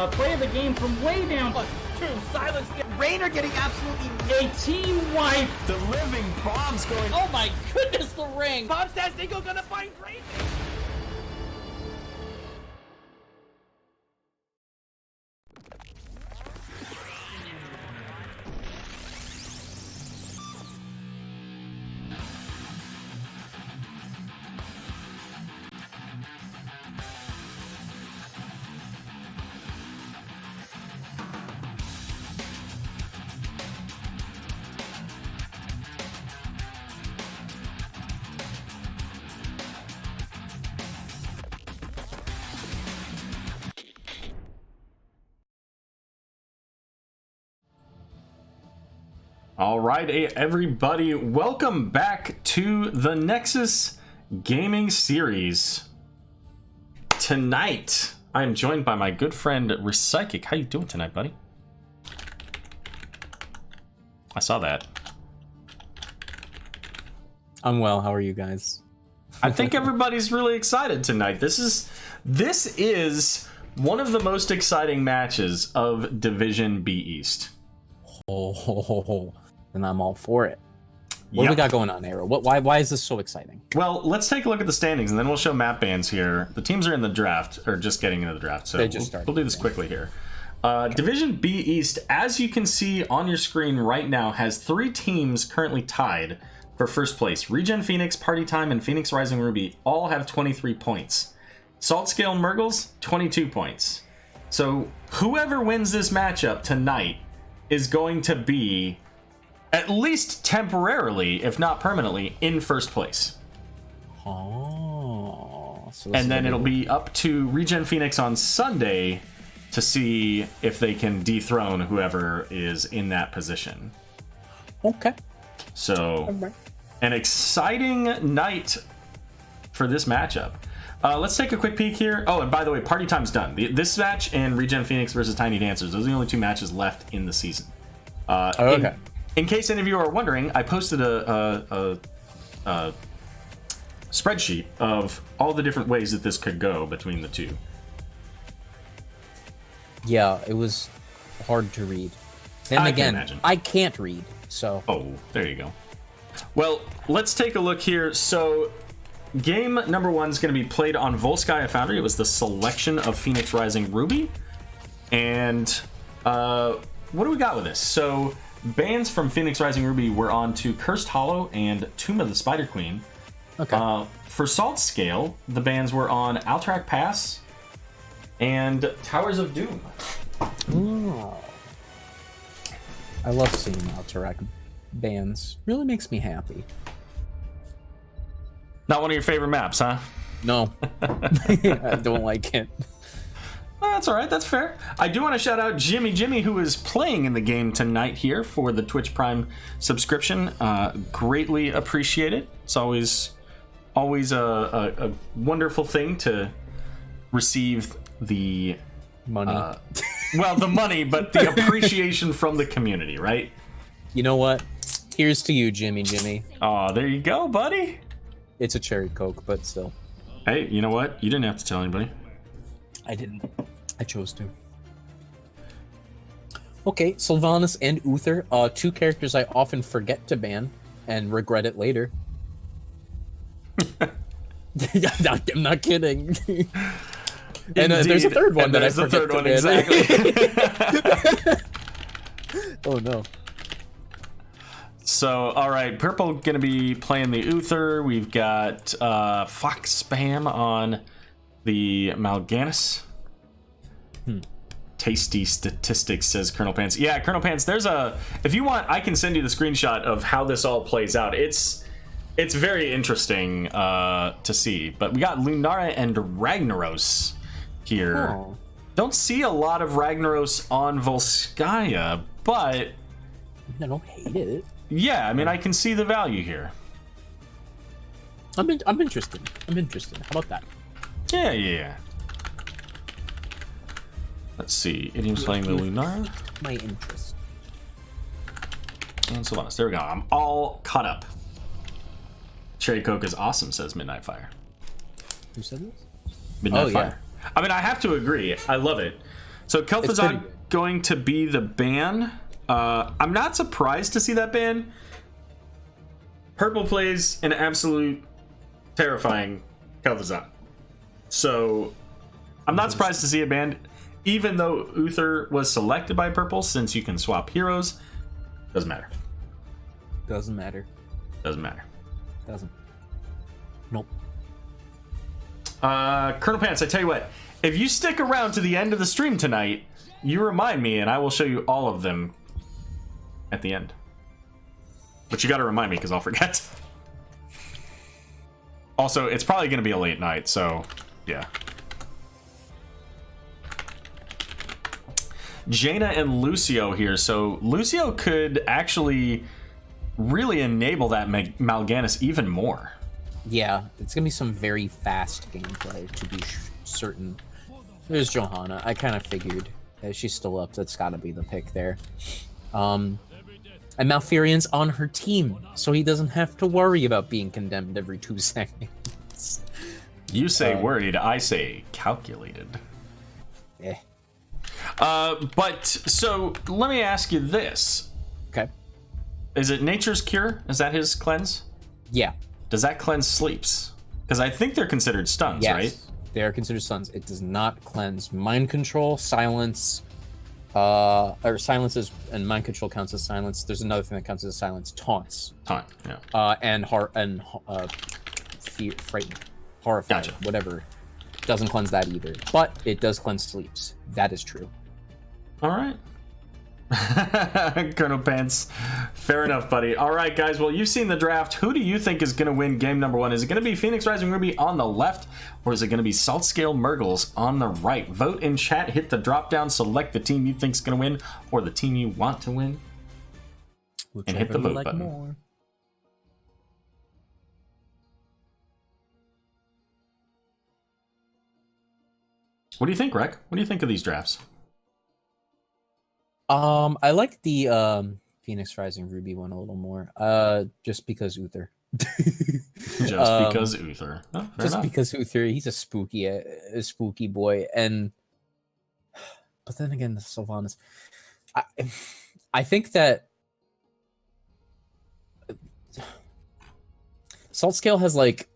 play of the game from way down. Two, silence. Rainer getting absolutely A team wipe. The living bomb's going. Oh my goodness, the ring. Bobstas Dingo gonna find Rainer. All right, everybody, welcome back to the Nexus Gaming Series. Tonight, I'm joined by my good friend Recyclic. How you doing tonight, buddy? I saw that. I'm well. How are you guys? I think everybody's really excited tonight. This is one of the most exciting matches of Division B East. Oh, and I'm all for it. What do we got going on, Aero? Why is this so exciting? Well, let's take a look at the standings, and then we'll show map bans here. The teams are in the draft, or just getting into the draft, so we'll do this quickly here. Division B East, as you can see on your screen right now, has 3 teams currently tied for first place. Regen Phoenix, Party Time, and Phoenix Rising Ruby all have 23 points. Saltscale and Mrgles, 22 points. So whoever wins this matchup tonight is going to be, at least temporarily, if not permanently, in first place. Oh. So and then it'll be up to Regen Phoenix on Sunday to see if they can dethrone whoever is in that position. Okay. So, an exciting night for this matchup. Let's take a quick peek here. Oh, and by the way, Party Time's done. This match and Regen Phoenix versus Tiny Dancers, those are the only 2 matches left in the season. Okay. In case any of you are wondering, I posted a spreadsheet of all the different ways that this could go between the 2. Yeah, it was hard to read. Then again, I can't read, so... Oh, there you go. Well, let's take a look here. So, game number 1 is going to be played on Volskaya Foundry. It was the selection of Phoenix Rising Ruby. And what do we got with this? So, bans from Phoenix Rising Ruby were on to Cursed Hollow and Tomb of the Spider Queen. Okay. For Saltscale, the bans were on Alterac Pass and Towers of Doom. Oh. I love seeing Alterac bands. Really makes me happy. Not one of your favorite maps, huh? No. I don't like it. Well, that's all right. That's fair. I do want to shout out Jimmy, who is playing in the game tonight here for the Twitch Prime subscription. Greatly appreciate it. It's always a wonderful thing to receive the money. Well, the money, but the appreciation from the community, right? You know what? Here's to you, Jimmy. Oh, there you go, buddy. It's a cherry Coke, but still. Hey, you know what? You didn't have to tell anybody. I didn't. I chose to. Okay, Sylvanas and Uther, 2 characters I often forget to ban and regret it later. I'm not kidding. And there's a third one that I forget to ban. Exactly. Oh no. So, all right, Purple gonna be playing the Uther. We've got Fox Spam on the Mal'Ganis. Tasty statistics, says Colonel Pants. Yeah, Colonel Pants, there's a... If you want, I can send you the screenshot of how this all plays out. It's very interesting to see. But we got Lunara and Ragnaros here. Oh. Don't see a lot of Ragnaros on Volskaya, but... I don't hate it. Yeah, I mean, I can see the value here. I'm interested. How about that? Yeah. Let's see. Idiom's playing the Lunar. My interest. And Sylvanas. There we go. I'm all caught up. Cherry Coke is awesome, says Midnight Fire. Who said this? Midnight Fire. I mean, I have to agree. I love it. So Kel'Thuzad going to be the ban. I'm not surprised to see that ban. Purple plays an absolute terrifying Kel'Thuzad. So I'm not surprised to see it banned, even though Uther was selected by Purple, since you can swap heroes. Doesn't matter. Doesn't matter. Doesn't matter. Doesn't. Nope. Colonel Pants, I tell you what, if you stick around to the end of the stream tonight, you remind me and I will show you all of them at the end. But you got to remind me because I'll forget. Also, it's probably going to be a late night, so yeah. Jaina and Lucio here. So Lucio could actually really enable that Mal'Ganis even more. Yeah, it's going to be some very fast gameplay, to be certain. There's Johanna. I kind of figured she's still up. That's got to be the pick there. And Malfurion's on her team, so he doesn't have to worry about being condemned every 2 seconds. You say worried, I say calculated. Eh. But, so, let me ask you this. Okay. Is it Nature's Cure? Is that his cleanse? Yeah. Does that cleanse sleeps? Because I think they're considered stuns, yes, right? They are considered stuns. It does not cleanse mind control, silence, or silences, and mind control counts as silence. There's another thing that counts as silence: taunts. Taunt, yeah. And fear, frightened, horrified, Gotcha. Whatever. Doesn't cleanse that either, but it does cleanse sleeps. That is true. All right. Colonel Pants. Fair enough, buddy. All right, guys. Well, you've seen the draft. Who do you think is going to win game number 1? Is it going to be Phoenix Rising Ruby on the left, or is it going to be Saltscale Mrgles on the right? Vote in chat. Hit the drop down. Select the team you think is going to win, or the team you want to win, and hit the vote button. More. What do you think, Rek? What do you think of these drafts? I like the Phoenix Rising Ruby one a little more. Just because Uther. Because Uther. Oh, because Uther, he's a spooky boy, but then again, the Sylvanas. I think that Saltscale has like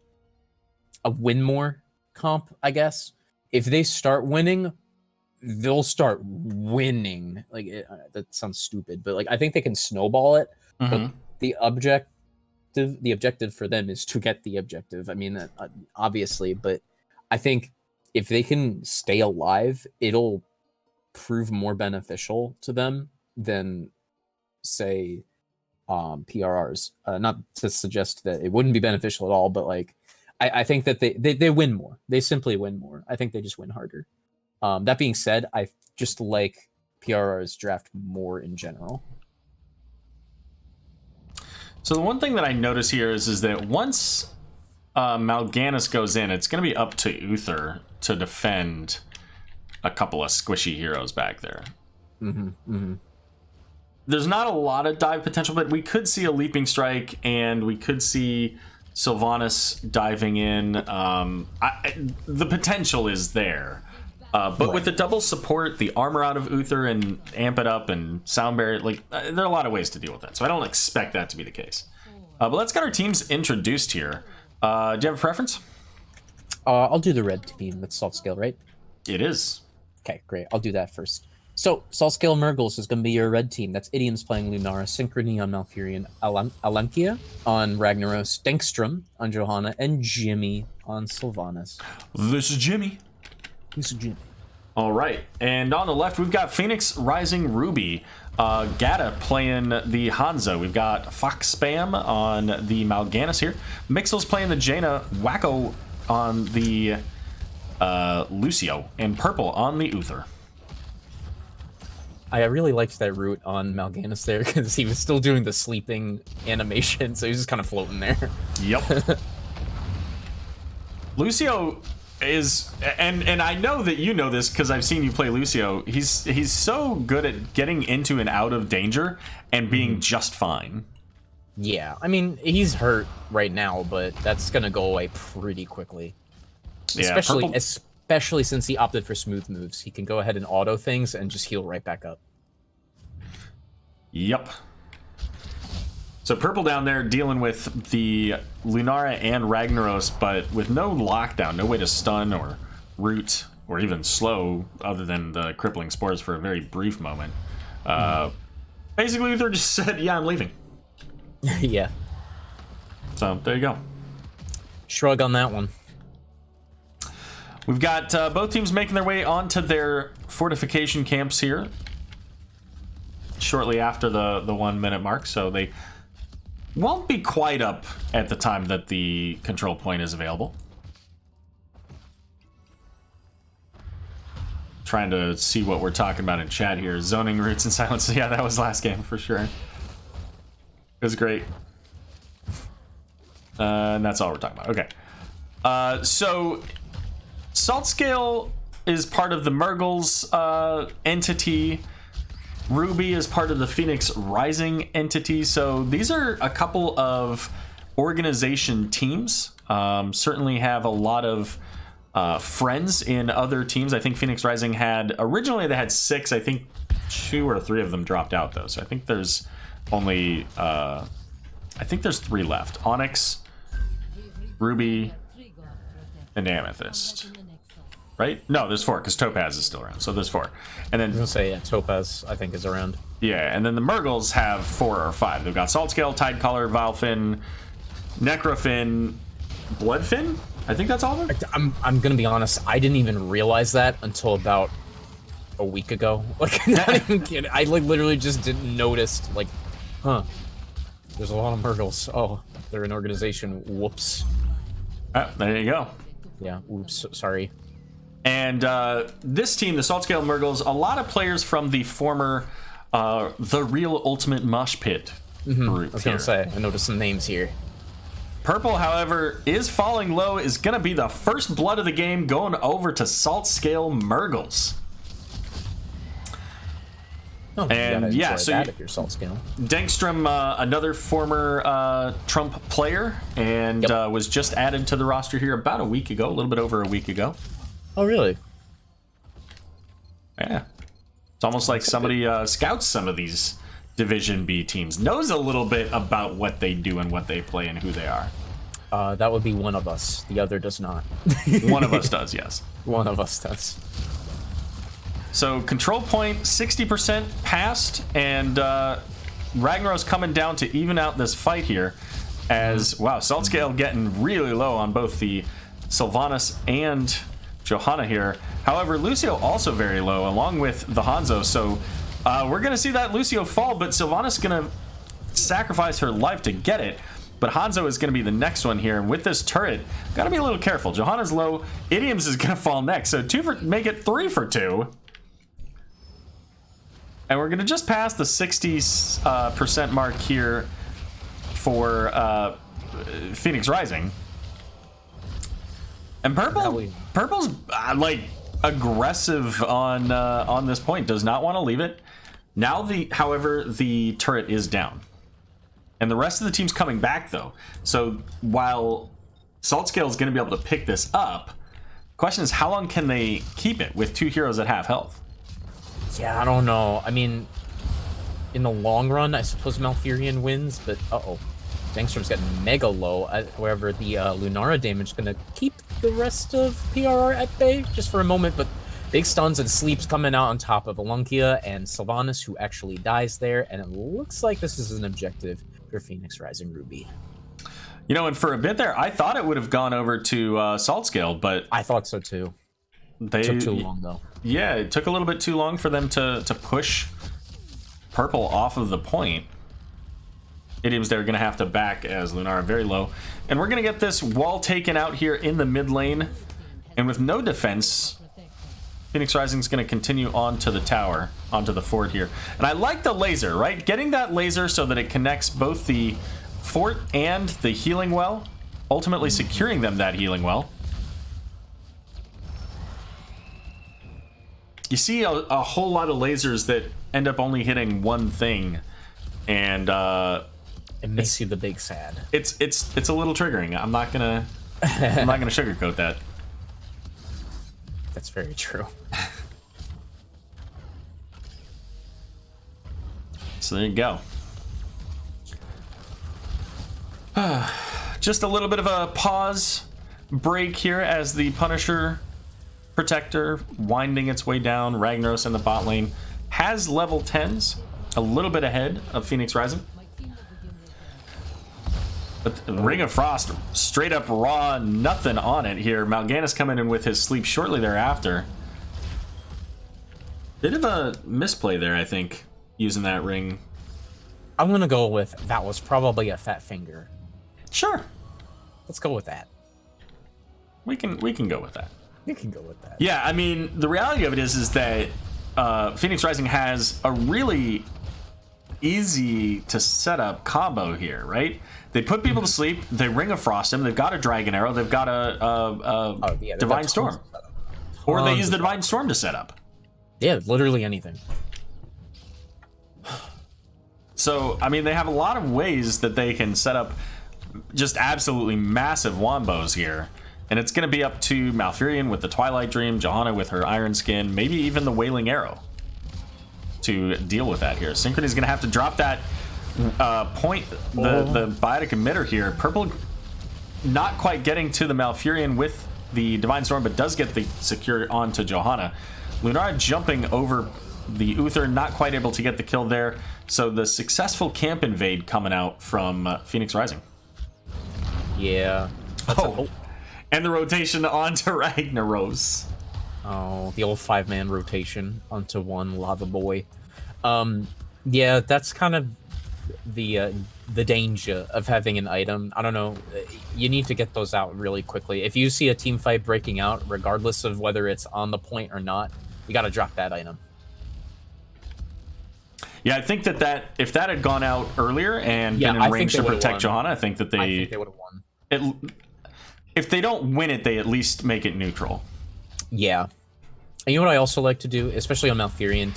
a win more comp, I guess. If they start winning, they'll start winning. Like that sounds stupid, but like I think they can snowball it. Mm-hmm. But the objective for them is to get the objective. I mean, obviously, but I think if they can stay alive, it'll prove more beneficial to them than, say, PRRs. Not to suggest that it wouldn't be beneficial at all, but like I think that they win more. They simply win more. I think they just win harder. That being said, I just like PRR's draft more in general. So the one thing that I notice here is that once Mal'Ganis goes in, it's going to be up to Uther to defend a couple of squishy heroes back there. Mm-hmm, mm-hmm. There's not a lot of dive potential, but we could see a Leaping Strike, and we could see Sylvanas diving in. The potential is there. But with the double support, the armor out of Uther and amp it up and sound barrier, like there are a lot of ways to deal with that. So I don't expect that to be the case. But let's get our teams introduced here. Do you have a preference? I'll do the red team. That's Saltscale, right? It is. Okay, great. I'll do that first. So Saltscale Mrgles is going to be your red team. That's Idiom's playing Lunara, Synchrony on Malfurion, Alankia on Ragnaros, Denkstrom on Johanna, and Jimmy on Sylvanas. This is Jimmy. All right, and on the left we've got Phoenix Rising Ruby, Gata playing the Hanzo. We've got Fox Spam on the Mal'Ganis here. Mixel's playing the Jaina, Wacko on the Lucio, and Purple on the Uther. I really liked that route on Mal'Ganis there because he was still doing the sleeping animation, so he was just kind of floating there. Yep. Lucio is, and I know that you know this because I've seen you play Lucio. He's so good at getting into and out of danger and being just fine. Yeah, I mean he's hurt right now, but that's gonna go away pretty quickly. Yeah, especially since he opted for smooth moves. He can go ahead and auto things and just heal right back up. Yep. So purple down there dealing with the Lunara and Ragnaros, but with no lockdown, no way to stun or root or even slow other than the crippling spores for a very brief moment. Basically, Uther just said, yeah, I'm leaving. Yeah. So there you go. Shrug on that one. We've got both teams making their way onto their fortification camps here shortly after the 1 minute mark, so they won't be quite up at the time that the control point is available. Trying to see what we're talking about in chat here. Zoning, roots, and silence. Yeah, that was last game for sure. It was great. And that's all we're talking about. Okay. So Saltscale is part of the Mrgles entity. Ruby is part of the Phoenix Rising entity. So these are a couple of organization teams. Certainly have a lot of friends in other teams. I think Phoenix Rising had, originally they had 6. I think 2 or 3 of them dropped out though. So I think there's only, I think there's 3 left. Onyx, Ruby, and Amethyst. Right? No, there's 4 because Topaz is still around. So there's 4. And then I was gonna say, yeah, Topaz I think is around. Yeah, and then the Mrgles have 4 or 5. They've got Saltscale, Tidecaller, Vilefin, Necrofin, Bloodfin. I think that's all of them. I'm gonna be honest. I didn't even realize that until about a week ago. Like, not even kidding. I like literally just didn't notice. Like, huh? There's a lot of Mrgles. Oh, they're an organization. Whoops. There you go. Yeah. Oops. Sorry. And this team, the Saltscale Mrgles, a lot of players from the former The Real Ultimate Mosh Pit group. I was gonna say, I noticed some names here. Purple, however, is falling low, is going to be the first blood of the game, going over to Saltscale Mrgles. Oh, and yeah, so if you're Saltscale. Dankstrom, another former Trump player, and was just added to the roster here about a week ago, a little bit over a week ago. Oh, really? Yeah. It's almost like somebody scouts some of these Division B teams, knows a little bit about what they do and what they play and who they are. That would be one of us. The other does not. One of us does, yes. One of us does. So control point 60% passed, and Ragnaros coming down to even out this fight here. As wow, Saltscale getting really low on both the Sylvanas and Johanna here. However, Lucio also very low, along with the Hanzo. So we're going to see that Lucio fall, but Sylvanas is going to sacrifice her life to get it. But Hanzo is going to be the next one here. And with this turret, got to be a little careful. Johanna's low. Idioms is going to fall next. So make it 3 for 2. And we're going to just pass the 60% mark here for Phoenix Rising. And Purple's like aggressive on this point. Does not want to leave it. Now however, the turret is down. And the rest of the team's coming back though. So while Saltscale is going to be able to pick this up, the question is how long can they keep it with 2 heroes at half health? Yeah, I don't know. I mean, in the long run, I suppose Malfurion wins, but Dankstrom's getting mega low. However, the Lunara damage is going to keep the rest of PRR at bay just for a moment, but big stuns and sleeps coming out on top of Alunkia and Sylvanas, who actually dies there, and it looks like this is an objective for Phoenix Rising Ruby. You know, and for a bit there, I thought it would have gone over to Saltscale, but I thought so too. It took too long though. Yeah, it took a little bit too long for them to push Purple off of the point. Idioms they're going to have to back as Lunara very low. And we're going to get this wall taken out here in the mid lane. And with no defense, Phoenix Rising is going to continue on to the tower, onto the fort here. And I like the laser, right? Getting that laser so that it connects both the fort and the healing well, ultimately securing them that healing well. You see a whole lot of lasers that end up only hitting one thing, and it makes you the big sad. It's a little triggering. I'm not gonna sugarcoat that. That's very true. So there you go. Just a little bit of a pause break here as the Punisher Protector winding its way down. Ragnaros in the bot lane has level 10s, a little bit ahead of Phoenix Rising. But Ring of Frost, straight up raw, nothing on it here. Mal'Ganis coming in with his sleep shortly thereafter. Bit of a misplay there, I think, using that ring. I'm gonna go with that was probably a fat finger. Sure. Let's go with that. We can go with that. You can go with that. Yeah, I mean, the reality of it is that Phoenix Rising has a really easy to set up combo here, right? They put people to sleep, they Ring of Frost them, they've got a Dragon Arrow, they've got a Divine Storm. Or they use the Divine Storm to set up. Yeah, literally anything. So, I mean, they have a lot of ways that they can set up just absolutely massive wombos here. And it's going to be up to Malfurion with the Twilight Dream, Johanna with her Iron Skin, maybe even the Wailing Arrow to deal with that here. Synchrony's going to have to drop that point, the biotic emitter here. Purple not quite getting to the Malfurion with the Divine Storm, but does get the secure onto Johanna. Lunara jumping over the Uther, not quite able to get the kill there. So the successful camp invade coming out from Phoenix Rising. Yeah. And the rotation onto Ragnaros. Oh, the old 5-man rotation onto one Lava Boy. Yeah, that's kind of the danger of having an item. I don't know. You need to get those out really quickly. If you see a team fight breaking out, regardless of whether it's on the point or not, you got to drop that item. Yeah, I think that if that had gone out earlier and been in range to protect Johanna, I think they would have won. If they don't win it, they at least make it neutral. Yeah. And you know what I also like to do, especially on Malfurion,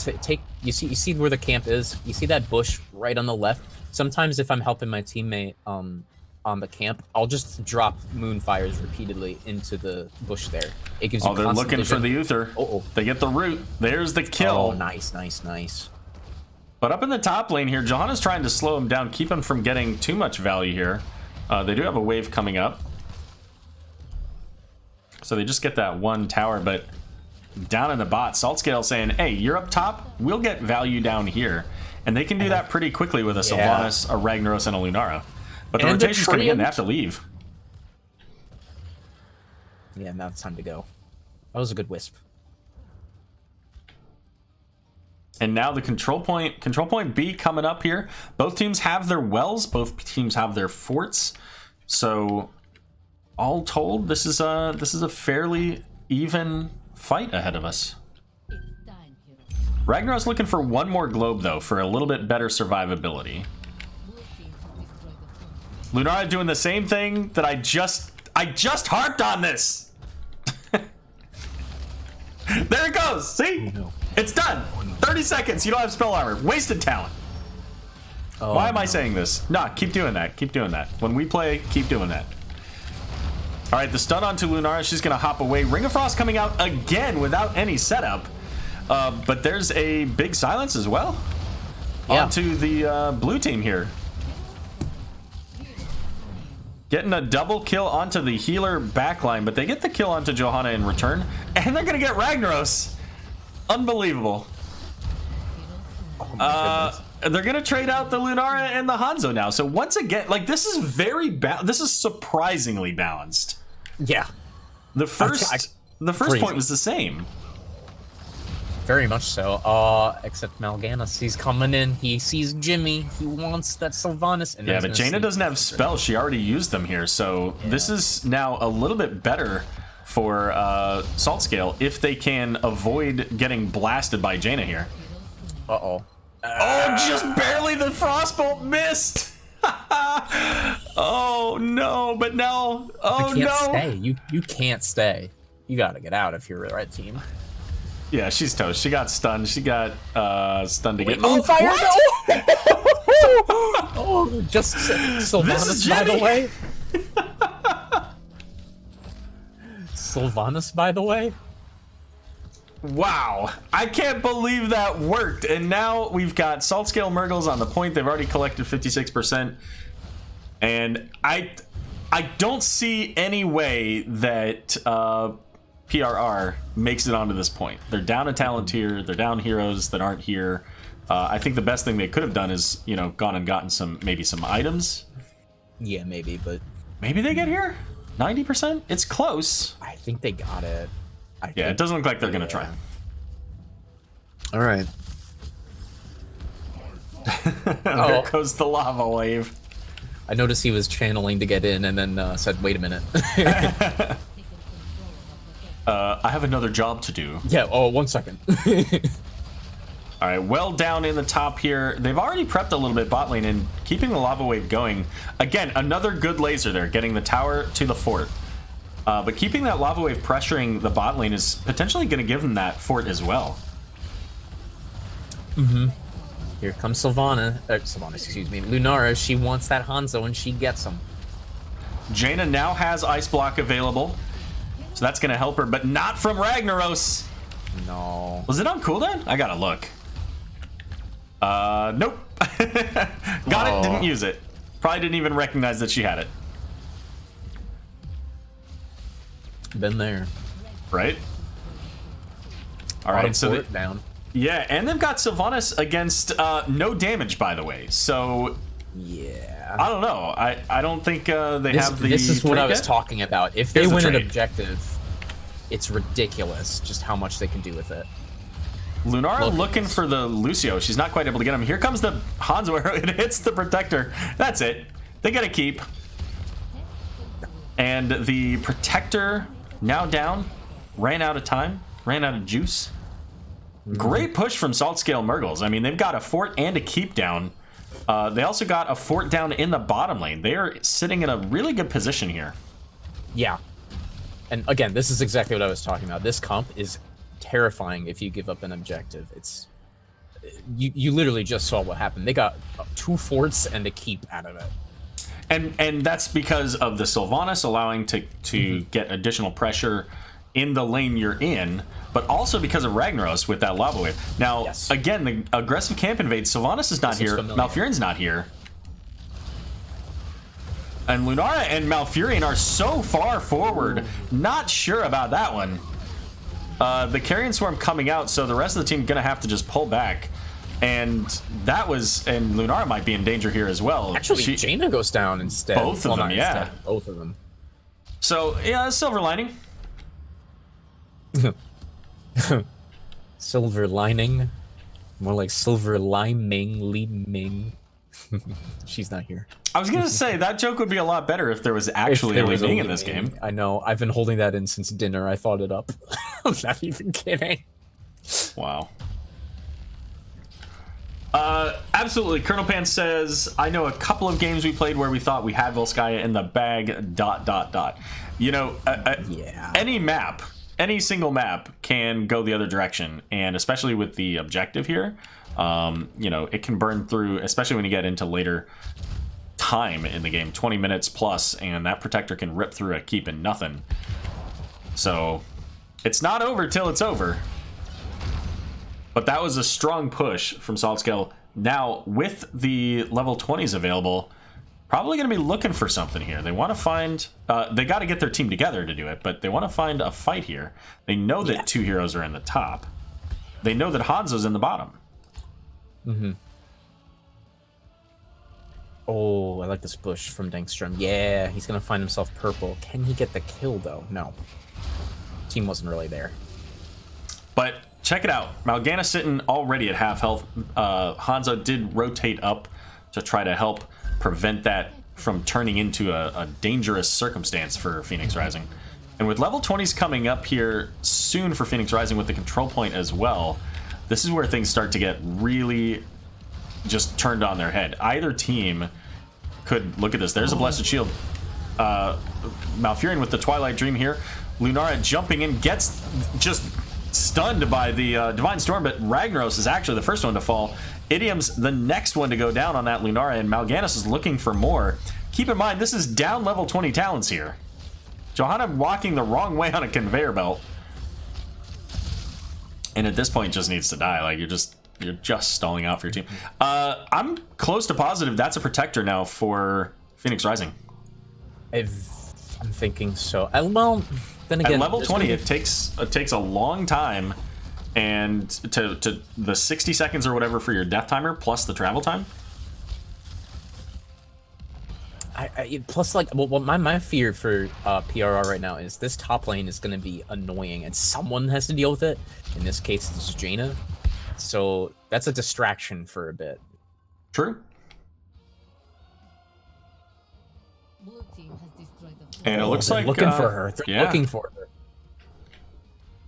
you see where the camp is? You see that bush right on the left? Sometimes if I'm helping my teammate on the camp, I'll just drop Moonfires repeatedly into the bush there. It gives you they're looking for the Uther. They get the root. There's the kill. Oh, nice. But up in the top lane here, Johanna's trying to slow him down, keep him from getting too much value here. They do have a wave coming up. So they just get that one tower, but down in the bot, Saltscale saying, hey, you're up top, we'll get value down here. And they can do that pretty quickly with a Sylvanas, a Ragnaros, and a Lunara. But the rotation's coming in, they have to leave. Yeah, now it's time to go. That was a good wisp. And now the control point B coming up here. Both teams have their wells, both teams have their forts. So all told, this is a fairly even fight ahead of us. Ragnar's looking for one more globe though, for a little bit better survivability. Lunara doing the same thing that I just harped on this. There it goes. See? Oh, no. It's done. 30 seconds. You don't have spell armor. Wasted talent. Oh, why am I saying this? Nah, keep doing that. Keep doing that. When we play, keep doing that. All right, the stun onto Lunara. She's going to hop away. Ring of Frost coming out again without any setup. But there's a big silence as well. Yeah. Onto the blue team here. Getting a double kill onto the healer backline, but they get the kill onto Johanna in return. And they're going to get Ragnaros. Unbelievable. They're going to trade out the Lunara and the Hanzo now. So once again, like, this is this is surprisingly balanced. Yeah. The first point was the same. Very much so. Except Mal'Ganis, he's coming in. He sees Jimmy. He wants that Sylvanas. And yeah, but Jaina doesn't have spells. She already used them here. So this is now a little bit better for Saltscale if they can avoid getting blasted by Jaina here. Uh-oh. Oh, just barely the Frostbolt missed. Oh, no. But now, oh, you can't stay. You can't stay. You got to get out if you're the right team. Yeah, she's toast. She got stunned. She got stunned again. Oh, fire! Oh, just Sylvanas, by the way. Sylvanas, by the way. Wow, I can't believe that worked. And now we've got Saltscale Mrgles on the point. They've already collected 56%. And I don't see any way that PRR makes it onto this point. They're down a talent tier. They're down heroes that aren't here. I think the best thing they could have done is, you know, gone and gotten maybe some items. Yeah, maybe, but maybe they get here. 90%. It's close. I think they got it. Yeah, it doesn't look like they're gonna try. All right. There goes the lava wave. I noticed he was channeling to get in, and then said, "Wait a minute." I have another job to do. Yeah. Oh, 1 second. All right, well down in the top here. They've already prepped a little bit bot lane and keeping the lava wave going. Again, another good laser there, getting the tower to the fort. But keeping that lava wave pressuring the bot lane is potentially going to give them that fort as well. Here comes Sylvana, excuse me, Lunara. She wants that Hanzo, and she gets him. Jaina now has Ice Block available, so that's going to help her, but not from Ragnaros. No. Was it on cooldown? I gotta look. Nope. Got it, didn't use it. Probably didn't even recognize that she had it. Been there. Right? All right, so down. Yeah, and they've got Sylvanas against no damage, by the way. So yeah, I don't know. I don't think they have the. This is what I was yet. talking about. If they win an objective, it's ridiculous just how much they can do with it. Lunara looking for the Lucio. She's not quite able to get him. Here comes the Hanzo arrow. It hits the Protector. That's it. They get a keep. And the Protector now down. Ran out of time. Ran out of juice. Great push from Saltscale Mrgles. I mean, they've got a fort and a keep down. They also got a fort down in the bottom lane. They are sitting in a really good position here. Yeah. And again, this is exactly what I was talking about. This comp is terrifying if you give up an objective. It's you literally just saw what happened. They got 2 forts and a keep out of it. And that's because of the Sylvanas allowing to get additional pressure in the lane you're in, but also because of Ragnaros with that lava wave. Now, again, the aggressive camp invade. Sylvanas is not here. Malfurion's not here. And Lunara and Malfurion are so far forward. Not sure about that one. The Carrion Swarm coming out, so the rest of the team gonna have to just pull back. And that was, and Lunara might be in danger here as well. Actually, Jaina goes down instead. Both of them, yeah. Instead, both of them. So, yeah, silver lining. Silver lining. More like silver liming, Li-Ming. She's not here. I was gonna say that joke would be a lot better if there was actually a Li-Ming in this game. I know. I've been holding that in since dinner. I thought it up. I'm not even kidding. Wow. Absolutely. Colonel Pan says, I know a couple of games we played where we thought we had Volskaya in the bag, ... You know, yeah. Any single map can go the other direction, and especially with the objective here, you know, it can burn through, especially when you get into later time in the game, 20 minutes plus, and that Protector can rip through a keep in nothing. So it's not over till it's over. But that was a strong push from Saltscale. Now, with the level 20s available, probably going to be looking for something here. They want to find... they got to get their team together to do it, but they want to find a fight here. They know that 2 heroes are in the top. They know that Hanzo's in the bottom. Mm-hmm. Oh, I like this push from Dankstrom. Yeah, he's going to find himself purple. Can he get the kill, though? No. Team wasn't really there. But check it out. Malgana sitting already at half health. Hanzo did rotate up to try to help prevent that from turning into a dangerous circumstance for Phoenix Rising. And with level 20s coming up here soon for Phoenix Rising with the control point as well, this is where things start to get really just turned on their head. Either team could... Look at this. There's a Blessed Shield. Malfurion with the Twilight Dream here. Lunara jumping in, gets just stunned by the Divine Storm, but Ragnaros is actually the first one to fall. Idiom's the next one to go down on that Lunara, and Mal'Ganis is looking for more. Keep in mind, this is down level 20 talents here. Johanna walking the wrong way on a conveyor belt. And at this point, just needs to die. Like, you're just stalling out for your team. I'm close to positive that's a protector now for Phoenix Rising. I'm thinking so. Well, then again, at level 20, it takes a long time, and to the 60 seconds or whatever for your death timer plus the travel time. Plus, like, well, my fear for PRR right now is this top lane is going to be annoying, and someone has to deal with it. In this case, it's Jaina. So that's a distraction for a bit. True. And it looks like looking for her. They're looking for her.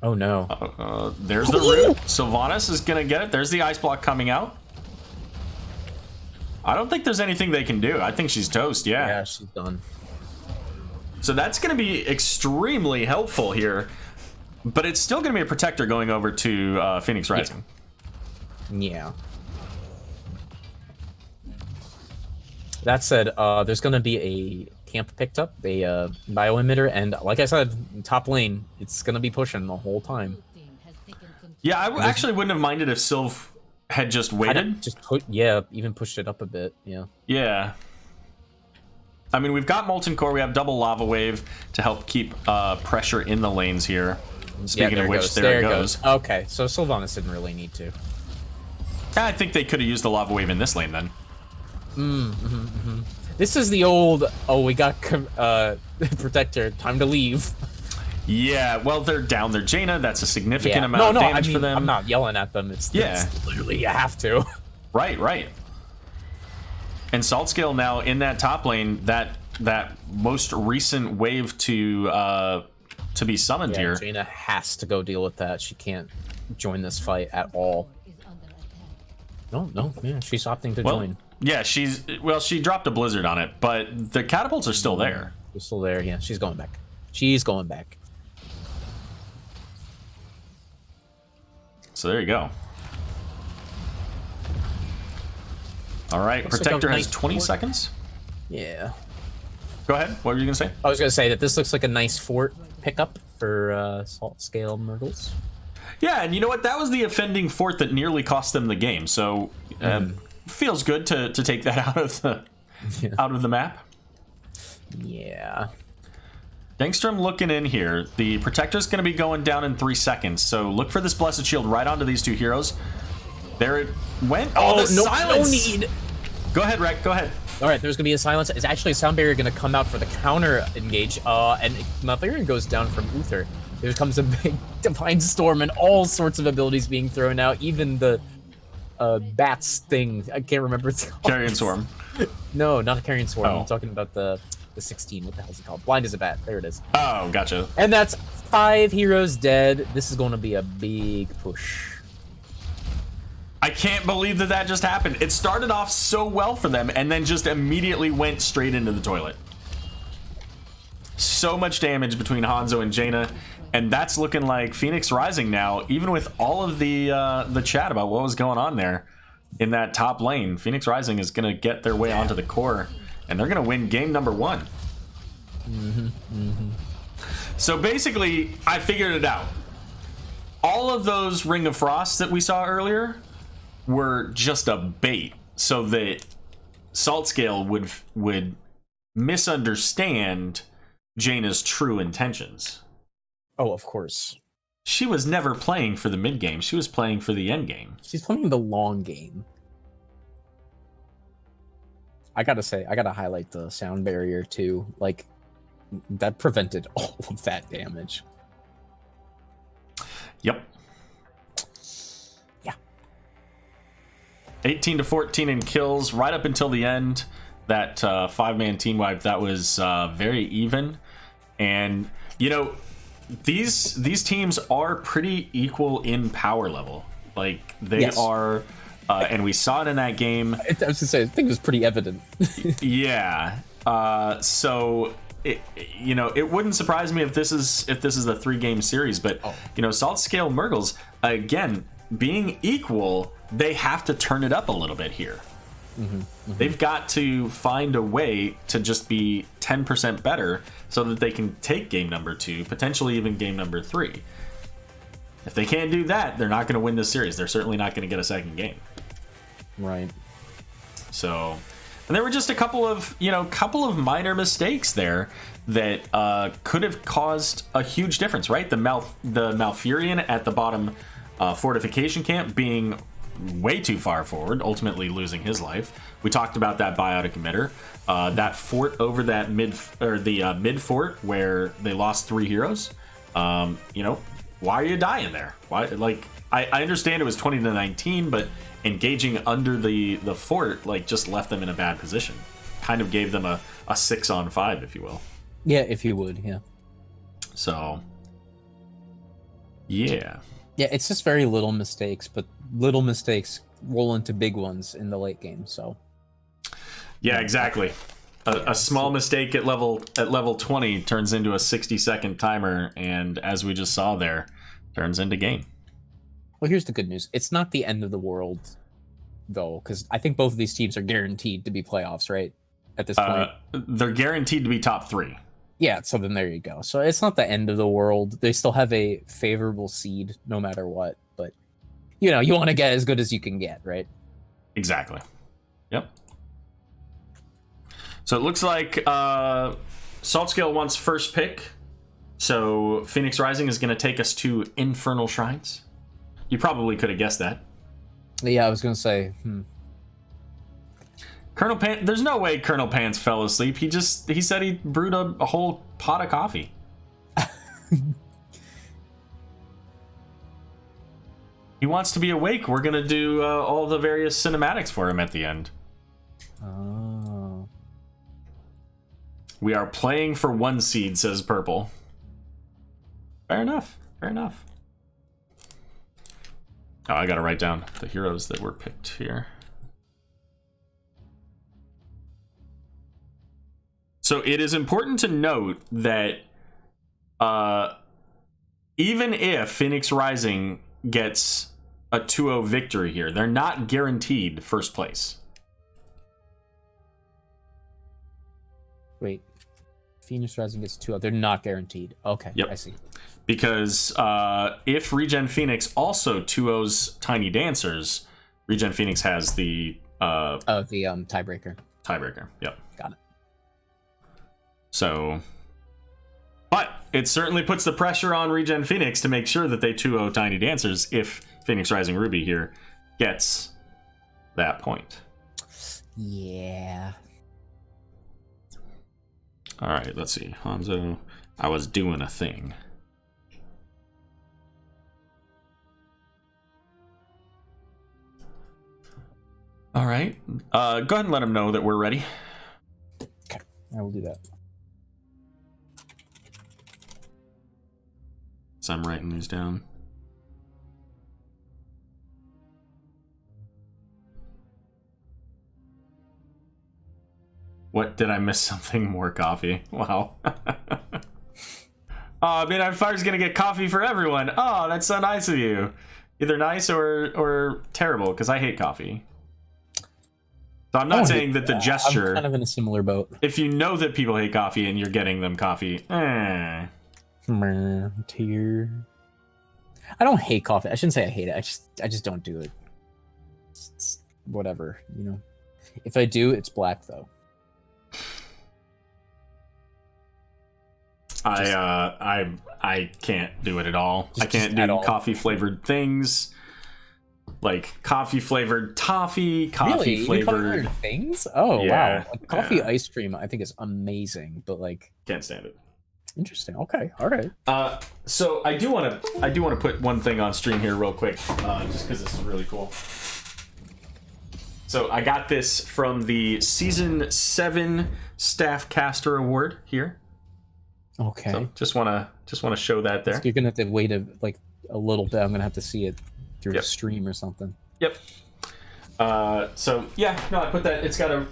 Oh no! There's the root. Sylvanas is gonna get it. There's the ice block coming out. I don't think there's anything they can do. I think she's toast. Yeah, she's done. So that's gonna be extremely helpful here, but it's still gonna be a protector going over to Phoenix Rising. Yeah. That said, there's going to be a camp picked up, a bio emitter, and like I said, top lane, it's going to be pushing the whole time. Yeah, I actually wouldn't have minded if Sylv had just waited. Even pushed it up a bit. Yeah. Yeah. I mean, we've got Molten Core, we have double Lava Wave to help keep pressure in the lanes here. Speaking of which, there it goes. Okay, so Sylvanas didn't really need to. I think they could have used the Lava Wave in this lane then. This is the old, we got Protector, time to leave. Yeah, well, they're down their Jaina. That's a significant amount of damage for them. I'm not yelling at them. It's literally, you have to. Right. And Saltscale now in that top lane, that most recent wave to be summoned here. Jaina has to go deal with that. She can't join this fight at all. No, yeah, she's opting to join. Yeah, she dropped a blizzard on it, but the catapults are still there. They're still there, yeah. She's going back. She's going back. So there you go. All right, looks Protector like has 20 seconds. Yeah. Go ahead. What were you gonna say? I was gonna say that this looks like a nice fort pickup for Saltscale Mrgles. Yeah, and you know what? That was the offending fort that nearly cost them the game. So feels good to take that out of the map. Yeah. Dankstrom looking in here. The Protector's going to be going down in 3 seconds. So look for this Blessed Shield right onto these two heroes. There it went. Oh, the silence. No need. Go ahead, Rek. Go ahead. All right, there's going to be a silence. It's actually a sound barrier going to come out for the counter engage. And Malfarian goes down from Uther. There comes a big Divine Storm and all sorts of abilities being thrown out. Even the bats thing. I can't remember it's called. Carrion Swarm. No, not a Carrion Swarm. Oh. I'm talking about the 16. What the hell is it called? Blind as a Bat. There it is. Oh, gotcha. And that's 5 heroes dead. This is going to be a big push. I can't believe that just happened. It started off so well for them and then just immediately went straight into the toilet. So much damage between Hanzo and Jaina. And that's looking like Phoenix Rising now, even with all of the chat about what was going on there in that top lane. Phoenix Rising is going to get their way onto the core, and they're going to win game number 1. So basically, I figured it out. All of those Ring of Frost that we saw earlier were just a bait, so that Saltscale would misunderstand Jaina's true intentions. Oh, of course. She was never playing for the mid game. She was playing for the end game. She's playing the long game. I gotta say, I gotta highlight the sound barrier too. Like, that prevented all of that damage. Yep. Yeah. 18-14 in kills right up until the end. That 5-man team wipe, that was very even. And, you know, these teams are pretty equal in power level. Like, they are, and we saw it in that game. I was gonna say, I think it was pretty evident. Yeah. So you know, it wouldn't surprise me if this is a 3-game series. But you know, Saltscale Mrgles, again, being equal, they have to turn it up a little bit here. They've got to find a way to just be 10% better so that they can take game number 2, potentially even game number 3. If they can't do that, they're not going to win this series. They're certainly not going to get a second game. Right. So, and there were just a couple of minor mistakes there that could have caused a huge difference, right? The Malfurion at the bottom fortification camp being way too far forward, ultimately losing his life. We talked about that biotic emitter. That fort over that mid fort where they lost 3 heroes. Why are you dying there? Why? Like, I understand it was 20-19, but engaging under the fort just left them in a bad position. Kind of gave them a 6-on-5, if you will. Yeah, if you would, yeah. So, yeah. Yeah, it's just very little mistakes, but little mistakes roll into big ones in the late game. So. Yeah, exactly. A small mistake at level 20 turns into a 60-second timer, and as we just saw there, turns into game. Well, here's the good news. It's not the end of the world, though, because I think both of these teams are guaranteed to be playoffs, right? At this point. They're guaranteed to be top 3. Yeah, so then there you go. So it's not the end of the world. They still have a favorable seed no matter what, but, you want to get as good as you can get, right? Exactly. Yep. So it looks like Saltscale wants first pick. So Phoenix Rising is going to take us to Infernal Shrines. You probably could have guessed that. Yeah, I was going to say, Colonel Pants, there's no way Colonel Pants fell asleep. He said he brewed a whole pot of coffee. He wants to be awake. We're going to do all the various cinematics for him at the end. Oh. We are playing for 1 seed, says Purple. Fair enough. Fair enough. Oh, I gotta write down the heroes that were picked here. So it is important to note that even if Phoenix Rising gets a 2-0 victory here, they're not guaranteed first place. Wait. Phoenix Rising gets 2-0. They're not guaranteed. Okay, yep. I see. Because if Regen Phoenix also 2-0s Tiny Dancers, Regen Phoenix has the tiebreaker. Tiebreaker, yep. Got it. So, but it certainly puts the pressure on Regen Phoenix to make sure that they 2-0 Tiny Dancers if Phoenix Rising Ruby here gets that point. Yeah. All right, let's see. Hanzo, I was doing a thing. All right. Go ahead and let him know that we're ready. Okay, I will do that. So I'm writing these down. What, did I miss something? More coffee. Wow. Oh, Midnight Fire's gonna get coffee for everyone. Oh, that's so nice of you. Either nice or terrible, because I hate coffee. So I'm not saying that the gesture... I'm kind of in a similar boat. If you know that people hate coffee and you're getting them coffee, Tear. I don't hate coffee. I shouldn't say I hate it. I just don't do it. It's whatever, If I do, it's black, though. I can't do it at all. I can't do coffee flavored things, like coffee flavored toffee, coffee flavored things. Oh yeah, wow, coffee ice cream I think is amazing, but can't stand it. Interesting. Okay, all right. So I do want to put one thing on stream here real quick, just because this is really cool. So I got this from the Season 7 Staff Caster Award here. Okay. So just wanna show that there. So you're gonna have to wait a little bit. I'm gonna have to see it through a stream or something. Yep. So yeah, no, I put that. It's got a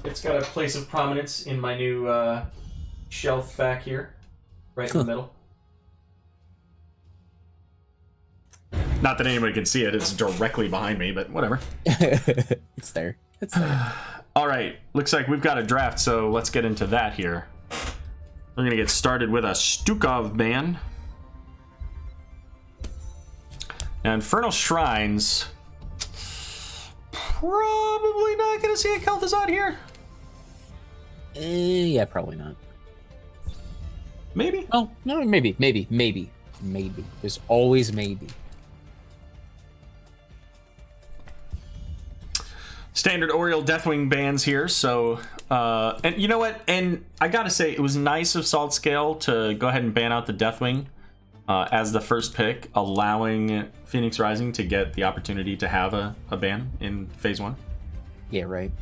place of prominence in my new shelf back here, right in the middle. Not that anybody can see it. It's directly behind me, but whatever. It's there. It's there. All right. Looks like we've got a draft, so let's get into that here. We're going to get started with a Stukov ban. Now, Infernal Shrines. Probably not going to see a Kel'Thuzad here. Yeah, probably not. Maybe? Oh, no, maybe. There's always maybe. Standard Oriole Deathwing bans here, so and you know what, and I gotta say it was nice of Saltscale to go ahead and ban out the Deathwing as the first pick, allowing Phoenix Rising to get the opportunity to have a ban in phase 1. Yeah, right.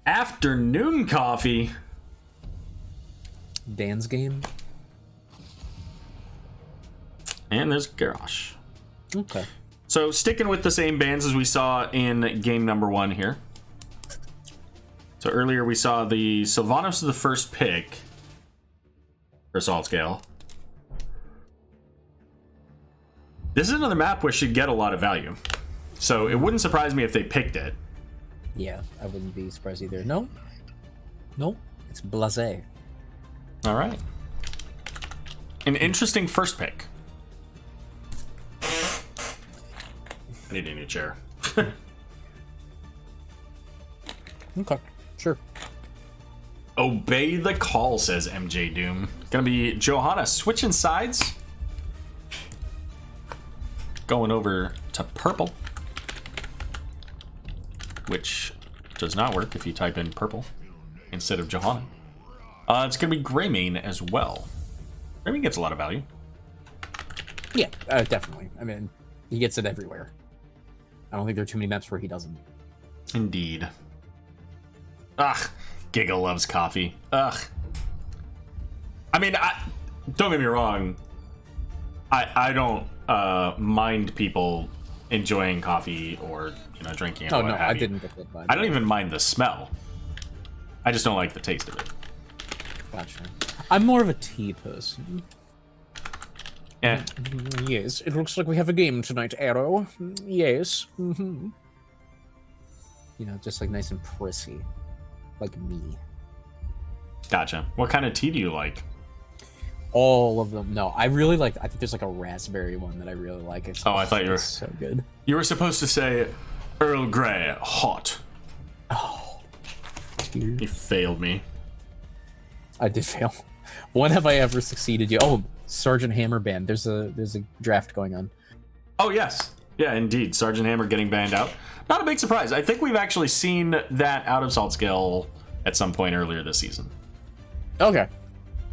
Afternoon Coffee. Dan's game. And there's Garrosh. Okay. So sticking with the same bans as we saw in game number 1 here. So earlier we saw the Sylvanas the first pick for Saltscale. This is another map which should get a lot of value. So it wouldn't surprise me if they picked it. Yeah, I wouldn't be surprised either. No, it's blasé. All right. An interesting first pick. I need a new chair. Okay, sure. Obey the call, says MJ Doom. Gonna be Johanna switching sides. Going over to purple. Which does not work if you type in purple instead of Johanna. It's gonna be Greymane as well. Greymane gets a lot of value. Yeah, definitely. I mean, he gets it everywhere. I don't think there are too many maps where he doesn't. Indeed. Ugh, Giga loves coffee. Ugh. I mean, don't get me wrong. I don't mind people enjoying coffee or drinking it. Oh no, I didn't get that vibe. I don't even mind the smell. I just don't like the taste of it. Gotcha. I'm more of a tea person. Yeah. Yes, it looks like we have a game tonight, Aero. Yes. Mm-hmm. Just like nice and prissy. Like me. Gotcha. What kind of tea do you like? All of them. No, I really like, I think there's like a raspberry one that I really like. I thought you were so good. You were supposed to say Earl Grey hot. Oh. You failed me. I did fail. When have I ever succeeded you? Oh, Sergeant Hammer banned. There's a draft going on. Oh yes. Yeah, indeed. Sergeant Hammer getting banned out. Not a big surprise. I think we've actually seen that out of Saltscale at some point earlier this season. Okay.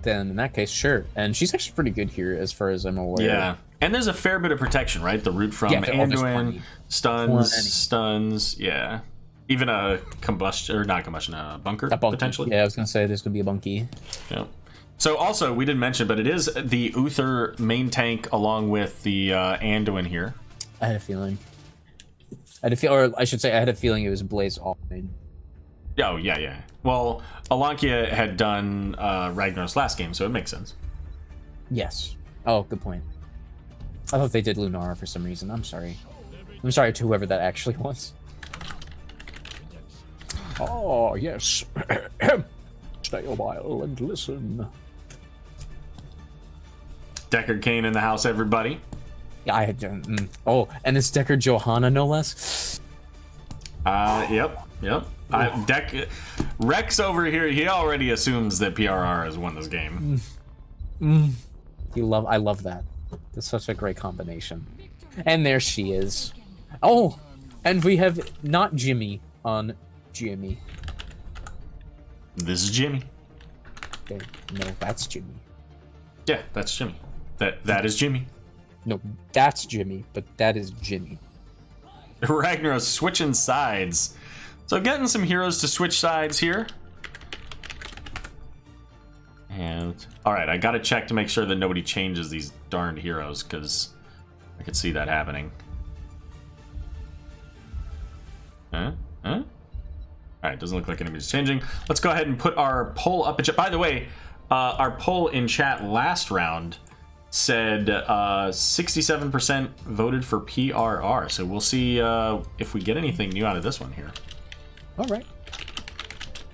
Then in that case, sure. And she's actually pretty good here as far as I'm aware. Yeah. And there's a fair bit of protection, right? The root from Anduin, stuns, yeah. Even a combustion, or not combustion, a bunker, potentially. Yeah, I was going to say there's going to be a bunkie. Yeah. So also, we didn't mention, but it is the Uther main tank along with the Anduin here. I had a feeling. Or I should say, I had a feeling it was Blaze all main. Oh, yeah. Well, Alankia had done Ragnar's last game, so it makes sense. Yes. Oh, good point. I thought they did Lunara for some reason. I'm sorry. I'm sorry to whoever that actually was. Oh, yes. Stay a while and listen. Deckard Kane in the house, everybody. Yeah, I had. Oh, and it's Deckard Johanna, no less. Yep. Rex over here, he already assumes that PRR has won this game. I love that. That's such a great combination. And there she is. Oh, and we have not Jimmy on Jimmy. This is Jimmy. Okay, no, that's Jimmy. Yeah, that's Jimmy. That is Jimmy. No, that's Jimmy, but that is Jimmy. Ragnaros switching sides. So getting some heroes to switch sides here. And all right, I gotta check to make sure that nobody changes these darned heroes, because I could see that happening. Huh? All right, doesn't look like anybody's changing. Let's go ahead and put our poll up in chat. By the way, our poll in chat last round said 67% voted for PRR. So we'll see if we get anything new out of this one here. All right.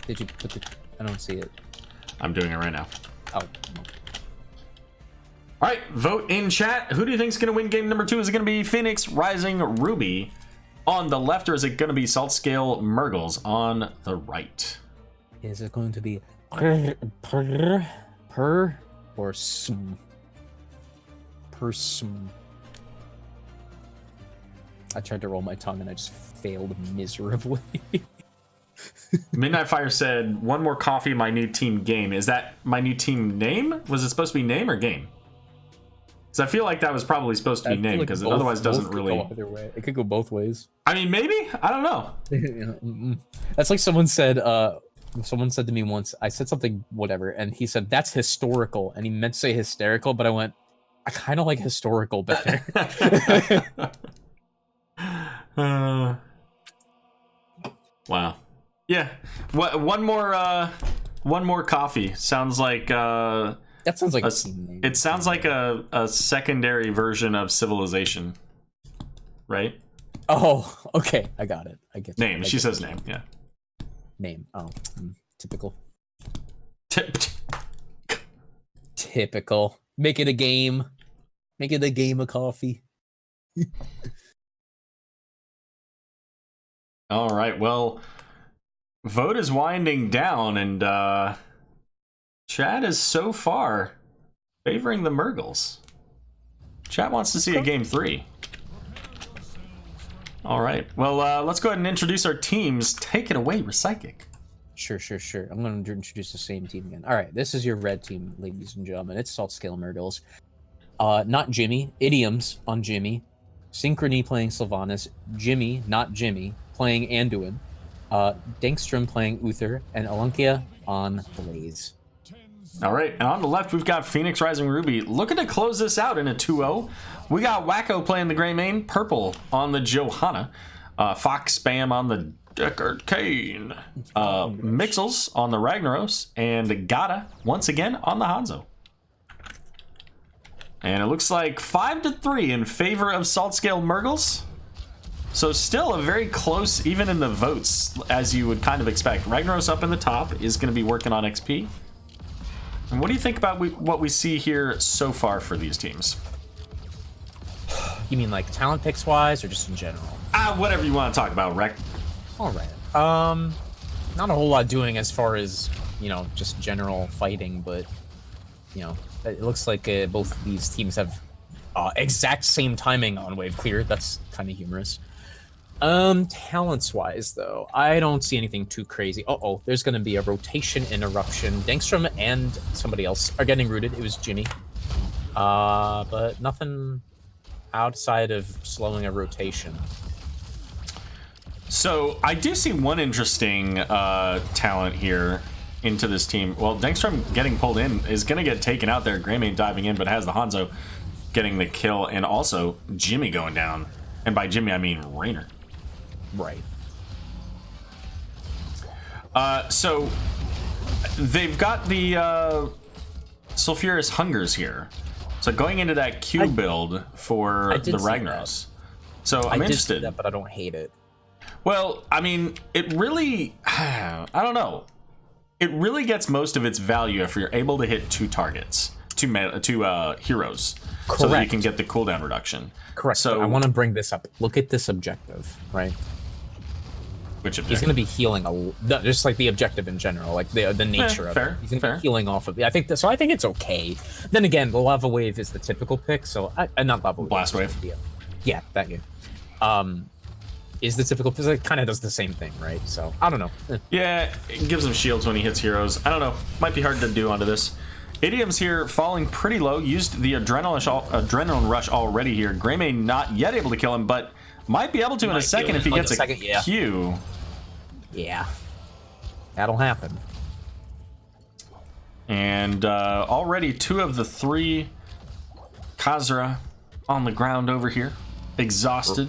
Did you put the... I don't see it. I'm doing it right now. Oh. All All right, vote in chat. Who do you think is going to win game number 2? Is it going to be Phoenix Rising Ruby on the left, or is it going to be Saltscale Mrgles on the right? Is it going to be per or sm? Per sm. I tried to roll my tongue and I just failed miserably. Midnight Fire said, "One more coffee, my new team game." Is that my new team name? Was it supposed to be name or game? Because I feel like that was probably supposed to be name, because it otherwise doesn't really. Either way. It could go both ways. I mean, maybe. I don't know. That's like someone said. Someone said to me once. I said something, whatever, and he said that's historical, and he meant to say hysterical, but I went, I kind of like historical better. Wow. Yeah. One more coffee sounds like. That sounds like it sounds like a secondary version of Civilization, right? Oh, okay, I got it. I get name. She says name. Yeah. Name. Oh, typical. Tip. Typical. Make it a game. Make it a game of coffee. All right. Well, vote is winding down, and chat is so far favoring the Mrgles. Chat wants to see a game 3. All right. Well, let's go ahead and introduce our teams. Take it away, Recyclic. Sure. I'm going to introduce the same team again. All right. This is your red team, ladies and gentlemen. It's Saltscale Mrgles. Not Jimmy. Idioms on Jimmy. Synchrony playing Sylvanas. Jimmy, not Jimmy, playing Anduin. Dankstrom playing Uther. And Alunkia on Blaze. All right, and on the left, we've got Phoenix Rising Ruby looking to close this out in a 2-0. We got Wacko playing the Grey Mane, Purple on the Johanna, Fox Spam on the Deckard Kane, Mrgles on the Ragnaros, and Gata once again on the Hanzo. And it looks like 5-3 in favor of Saltscale Mrgles. So still a very close, even in the votes, as you would kind of expect. Ragnaros up in the top is going to be working on XP. And what do you think about what we see here so far for these teams? You mean like talent picks wise, or just in general? Whatever you want to talk about, Rec. All right. Not a whole lot doing as far as, just general fighting, but it looks like both of these teams have exact same timing on wave clear. That's kind of humorous. Talents wise though, I don't see anything too crazy. There's gonna be a rotation interruption. Dankstrom and somebody else are getting rooted. It was Jimmy. But nothing outside of slowing a rotation. So I do see one interesting talent here into this team. Well, Dankstrom getting pulled in is gonna get taken out there. Grey Mane diving in, but has the Hanzo getting the kill, and also Jimmy going down. And by Jimmy, I mean Raynor. Right. So they've got the Sulfurous Hungers here. So going into that Q build for the Ragnaros. So I'm interested. Did see that, but I don't hate it. Well, I mean, it really, I don't know. It really gets most of its value if you're able to hit 2 targets, two heroes. Correct. So that you can get the cooldown reduction. Correct. So I want to bring this up. Look at this objective, right? Which objective? He's going to be healing just like the objective in general, like the nature of it. He's going to be healing off of it. I think it's okay. Then again, the lava wave is the typical pick, so not lava wave. Blast wave. Yeah, that game. Is the typical, because it kind of does the same thing, right? So I don't know. Yeah, it gives him shields when he hits heroes. I don't know. Might be hard to do onto this. Idioms here falling pretty low. Used the adrenaline rush already here. Grey Mane not yet able to kill him, but might be able to in a second if he gets a Q. Yeah, that'll happen. And already 2 of the 3 Khazra on the ground over here, exhausted.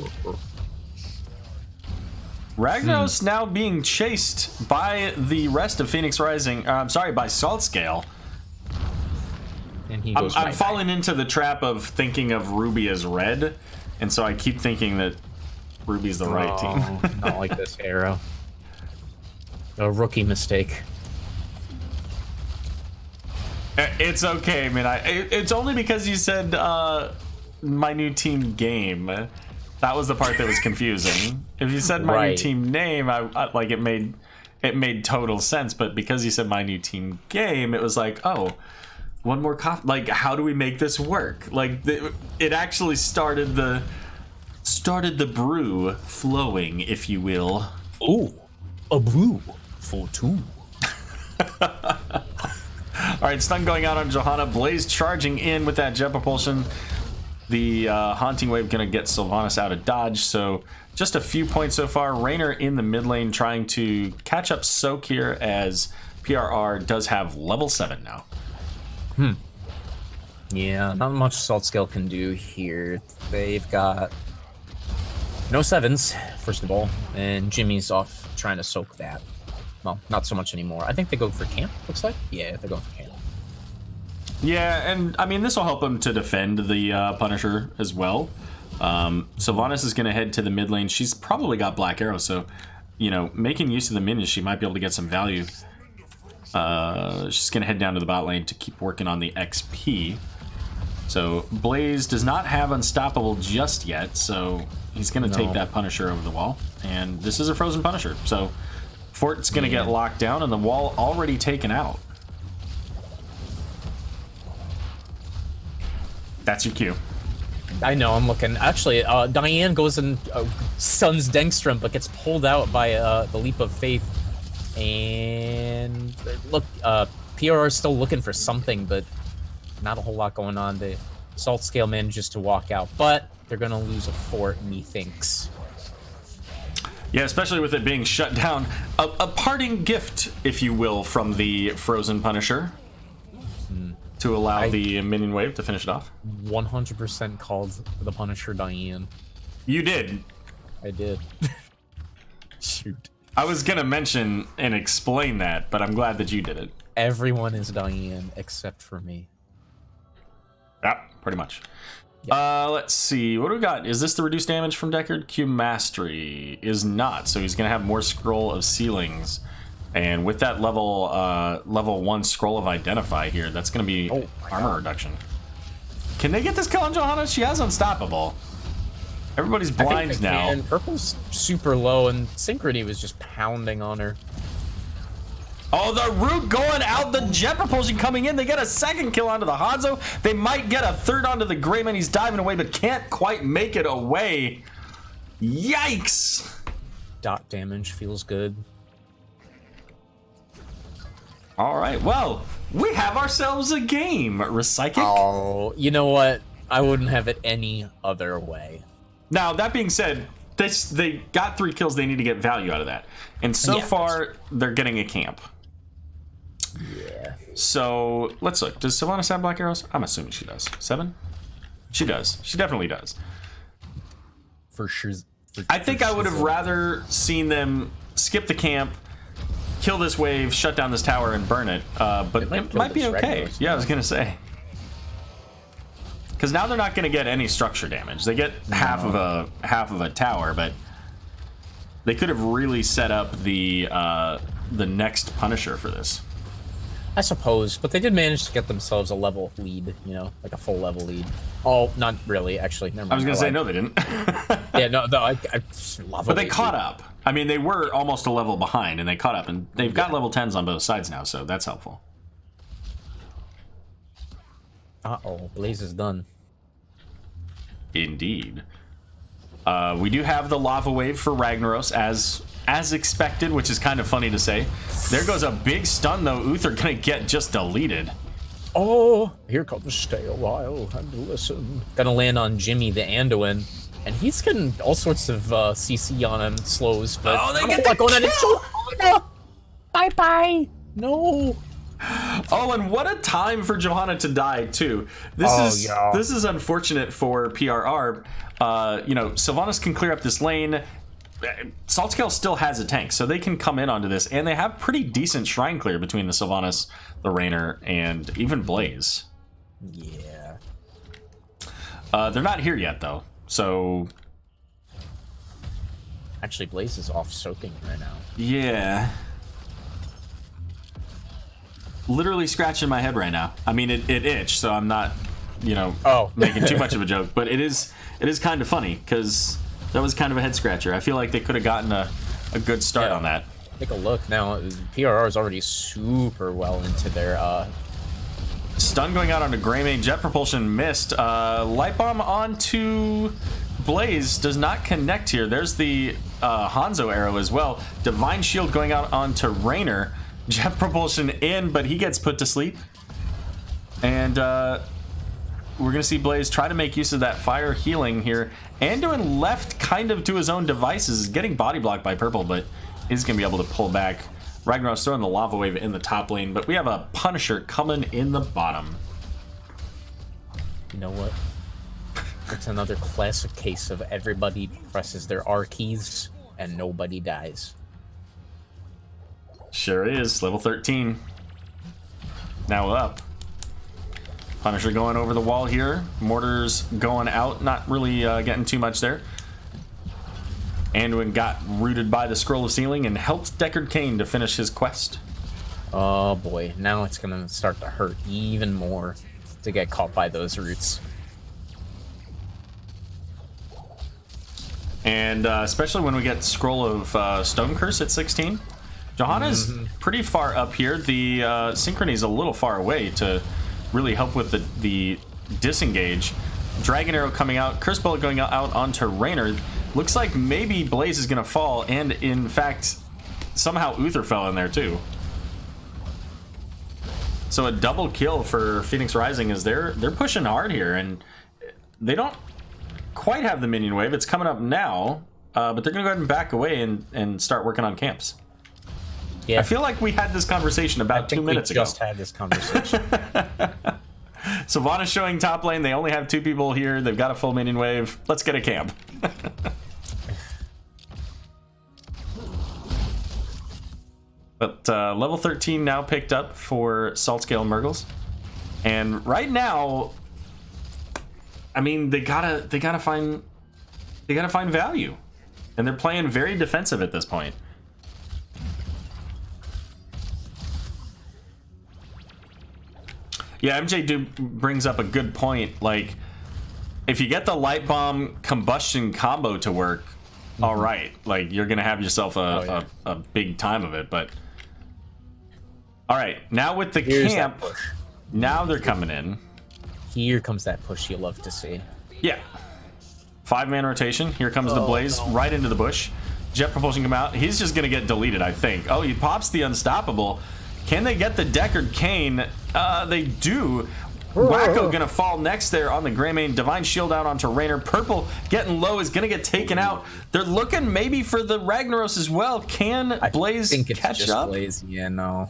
Ragnaros now being chased by the rest of Phoenix Rising. I'm sorry, by Saltscale. And he goes I'm falling into the trap of thinking of Ruby as red, and so I keep thinking that Ruby's the right team. Not like this, Aero. A rookie mistake. It's okay, man. It's only because you said my new team game. That was the part that was confusing. If you said my new team name, I like it made total sense. But because you said my new team game, it was like, oh, one more coffee. Like, how do we make this work? Like, it actually started the brew flowing, if you will. Ooh, a brew for two. All right, stun going out on Johanna. Blaze charging in with that jet propulsion. The Haunting Wave going to get Sylvanas out of dodge, so just a few points so far. Raynor in the mid lane trying to catch up Soak here, as PRR does have level 7 now. Yeah, not much Saltscale can do here. They've got no 7s, first of all, and Jimmy's off trying to soak that. Well, not so much anymore. I think they go for camp, looks like. Yeah, they go for camp. Yeah, and I mean, this will help him to defend the Punisher as well. Sylvanas is going to head to the mid lane. She's probably got Black Arrow, so, you know, making use of the minions, she might be able to get some value. She's going to head down to the bot lane to keep working on the XP. So Blaze does not have Unstoppable just yet, so he's going to take that Punisher over the wall. And this is a frozen Punisher, so Fort's going to get locked down and the wall already taken out. That's your cue. I know, I'm looking. Actually, Diane goes and stuns Dengstrom, but gets pulled out by the Leap of Faith. And look, PRR is still looking for something, but not a whole lot going on. The Saltscale manages to walk out, but they're going to lose a fort, methinks. Yeah, especially with it being shut down. A parting gift, if you will, from the Frozen Punisher to allow the minion wave to finish it off. 100% called the Punisher Diane. You did. I did. Shoot. I was going to mention and explain that, but I'm glad that you did it. Everyone is Diane except for me. Yeah, pretty much. Yep. Let's see. What do we got? Is this the reduced damage from Deckard? Q Mastery is not, so he's going to have more Scroll of Ceilings. And with that level 1 Scroll of Identify here, that's going to be armor reduction. Can they get this kill on Johanna? She has Unstoppable. Everybody's blind now. And Purple's super low, and Synchrony was just pounding on her. Oh, the root going out, the jet propulsion coming in. They get a second kill onto the Hanzo. They might get a third onto the Greyman. He's diving away, but can't quite make it away. Yikes! Dot damage feels good. All right, well, we have ourselves a game, Recyclic. Oh, you know what? I wouldn't have it any other way. Now, that being said, they got 3 kills. They need to get value out of that. And so far, they're getting a camp. Yeah. So, let's look. Does Sylvanas have Black Arrows? I'm assuming she does. 7? She does. She definitely does. For sure. I think I would have rather seen them skip the camp, kill this wave, shut down this tower, and burn it. But it might be okay. Yeah, I was going to say. Because now they're not going to get any structure damage. They get half of a tower, but they could have really set up the next Punisher for this. I suppose, but they did manage to get themselves a level lead, you know, like a full level lead. Oh, not really, actually. Never mind. I was going to say, no, they didn't. Yeah, no, I just love it. But they caught up. I mean, they were almost a level behind, and they caught up, and they've got level 10s on both sides now, so that's helpful. Uh-oh, Blaze is done. Indeed. We do have the lava wave for Ragnaros as expected, which is kind of funny to say. There goes a big stun, though. Uther gonna get just deleted. Oh, here comes Stay a While and Listen. Gonna land on Jimmy the Anduin, and he's getting all sorts of CC on him, slows, but they get the going on. Bye-bye. No. Oh, and what a time for Johanna to die, too. This is unfortunate for PRR. You know, Sylvanas can clear up this lane. Saltscale still has a tank, so they can come in onto this, and they have pretty decent shrine clear between the Sylvanas, the Raynor, and even Blaze. Yeah. They're not here yet, though, so... Actually, Blaze is off soaking right now. Yeah. literally scratching my head right now. I mean, it itched, so I'm not, making too much of a joke. But it is kind of funny because that was kind of a head scratcher. I feel like they could have gotten a good start on that. Take a look now. PRR is already super well into their stun going out onto Greymane. Jet propulsion missed. Light bomb onto Blaze does not connect here. There's the Hanzo arrow as well. Divine shield going out onto Raynor. Jet propulsion in, but he gets put to sleep. And we're gonna see Blaze try to make use of that fire healing here. Anduin left kind of to his own devices, getting body blocked by purple, but is gonna be able to pull back. Ragnarok's throwing the lava wave in the top lane, but we have a Punisher coming in the bottom. You know what? It's another classic case of everybody presses their R keys and nobody dies. Sure is. Level 13. Now up. Punisher going over the wall here. Mortar's going out. Not really getting too much there. Anduin got rooted by the Scroll of Sealing and helped Deckard Cain to finish his quest. Oh boy, now it's gonna start to hurt even more to get caught by those roots. And especially when we get Scroll of Stone Curse at 16. Johanna's pretty far up here. The Synchrony's a little far away to really help with the disengage. Dragon Arrow coming out. Curse Bullet going out onto Raynor. Looks like maybe Blaze is going to fall, and in fact, somehow Uther fell in there too. So a double kill for Phoenix Rising as they're pushing hard here, and they don't quite have the minion wave. It's coming up now, but they're going to go ahead and back away and start working on camps. Yeah. I feel like we had this conversation about 2 minutes ago. We just had this conversation. Sylvana's showing top lane. They only have 2 people here. They've got a full minion wave. Let's get a camp. But level 13 now picked up for Saltscale Mrgles. And right now, I mean, they gotta find value. And they're playing very defensive at this point. Yeah, MJ brings up a good point. Like, if you get the light bomb combustion combo to work, all right, like you're gonna have yourself a big time of it. But all right, now with the camp, now they're coming in. Here comes that push you love to see. Yeah, 5-man rotation. Here comes the Blaze right into the bush. Jet propulsion come out. He's just gonna get deleted, I think. Oh, he pops the unstoppable. Can they get the Deckard Cain? They do. Wacko gonna fall next there on the Greymane. Divine shield out onto Raynor. Purple getting low is gonna get taken out. They're looking maybe for the Ragnaros as well. Can Blaze catch up? Blaze. Yeah, no,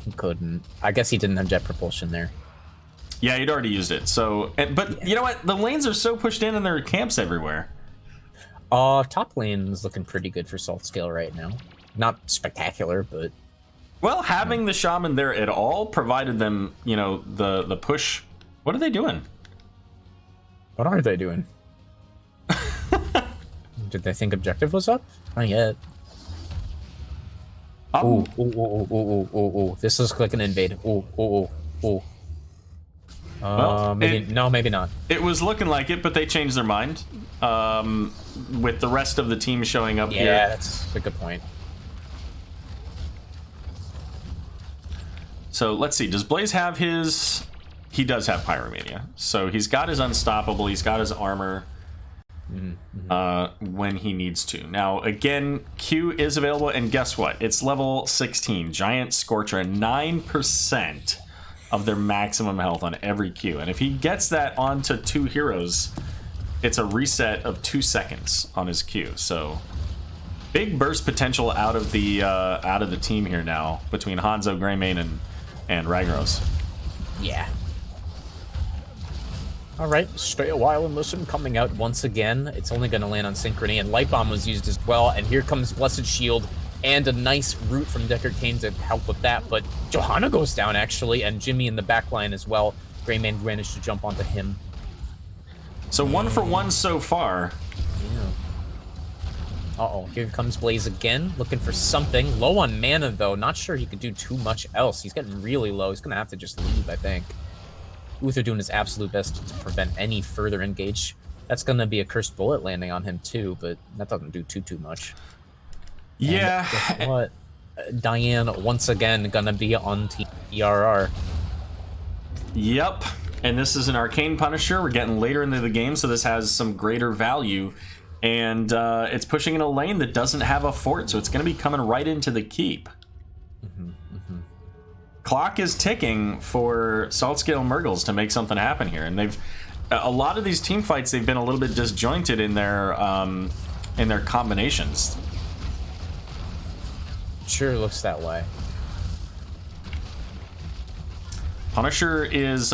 he couldn't. I guess he didn't have jet propulsion there. Yeah, he'd already used it. So, but you know what? The lanes are so pushed in and there are camps everywhere. Top lane is looking pretty good for Saltscale right now. Not spectacular, but. Well, having the shaman there at all provided them, the push. What are they doing? What are they doing? Did they think objective was up? Not yet. Oh. This looks like an invade. Oh. Well, maybe not. It was looking like it, but they changed their mind. With the rest of the team showing up here. Yeah, that's a good point. So let's see. Does Blaze have his? He does have Pyromania. So he's got his Unstoppable. He's got his armor when he needs to. Now, again, Q is available. And guess what? It's level 16. Giant Scorcher. 9% of their maximum health on every Q. And if he gets that onto 2 heroes, it's a reset of 2 seconds on his Q. So big burst potential out of the team here now between Hanzo, Greymane, and Ragnaros. Yeah. All right, stay a while and listen. Coming out once again. It's only going to land on Synchrony, and Light Bomb was used as well. And here comes Blessed Shield and a nice root from Deckard Cain to help with that. But Johanna goes down, actually, and Jimmy in the back line as well. Greymane managed to jump onto him. So 1 for 1 so far. Uh-oh, here comes Blaze again, looking for something. Low on mana, though. Not sure he could do too much else. He's getting really low. He's going to have to just leave, I think. Uther doing his absolute best to prevent any further engage. That's going to be a cursed bullet landing on him, too, but that doesn't do too much. Yeah. And guess what? Diane, once again, going to be on Team ERR. Yep. And this is an Arcane Punisher. We're getting later into the game, so this has some greater value. And it's pushing in a lane that doesn't have a fort, so it's going to be coming right into the keep. Clock is ticking for Saltscale Mrgles to make something happen here, and they've a lot of these team fights, they've been a little bit disjointed in their combinations. Sure looks that way. Punisher is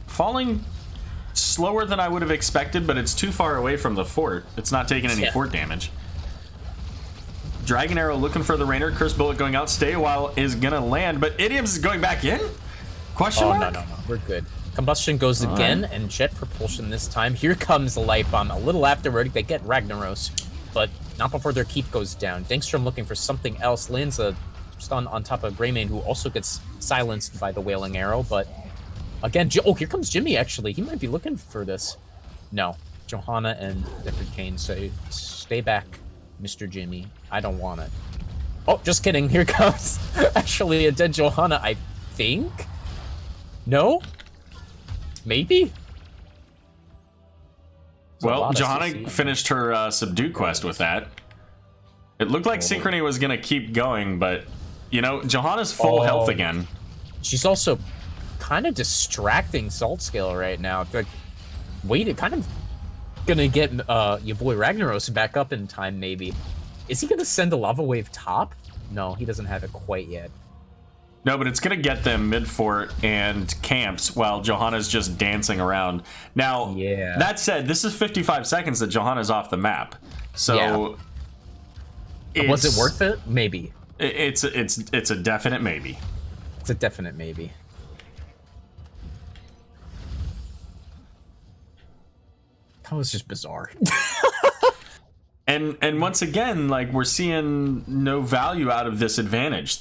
falling slower than I would have expected, but it's too far away from the fort. It's not taking any fort damage. Dragon Arrow looking for the Rainer. Curse Bullet going out. Stay a while is gonna land, but Idiom's is going back in? Question mark? No. We're good. Combustion goes again, and Jet Propulsion this time. Here comes the Light Bomb. A little afterward, they get Ragnaros, but not before their keep goes down. Dankstrom looking for something else. Lands a stun on top of Greymane, who also gets silenced by the Wailing Arrow, but again, oh, here comes Jimmy, actually. He might be looking for this. No. Johanna and Deckard Cain say, stay back, Mr. Jimmy. I don't want it. Oh, just kidding. Here comes actually a dead Johanna, I think? No? Maybe? Well, Johanna finished her Subdue quest with that. It looked like Synchrony was going to keep going, but, you know, Johanna's full health again. She's also kind of distracting Saltscale right now. Like, wait, kind of gonna get your boy Ragnaros back up in time, maybe. Is he gonna send a lava wave top? No, he doesn't have it quite yet. No, but it's gonna get them mid-fort and camps while Johanna's just dancing around. Now, that said, this is 55 seconds that Johanna's off the map. So was it worth it? Maybe. It's a definite maybe. It's a definite maybe. That was just bizarre. and once again, like, we're seeing no value out of this advantage.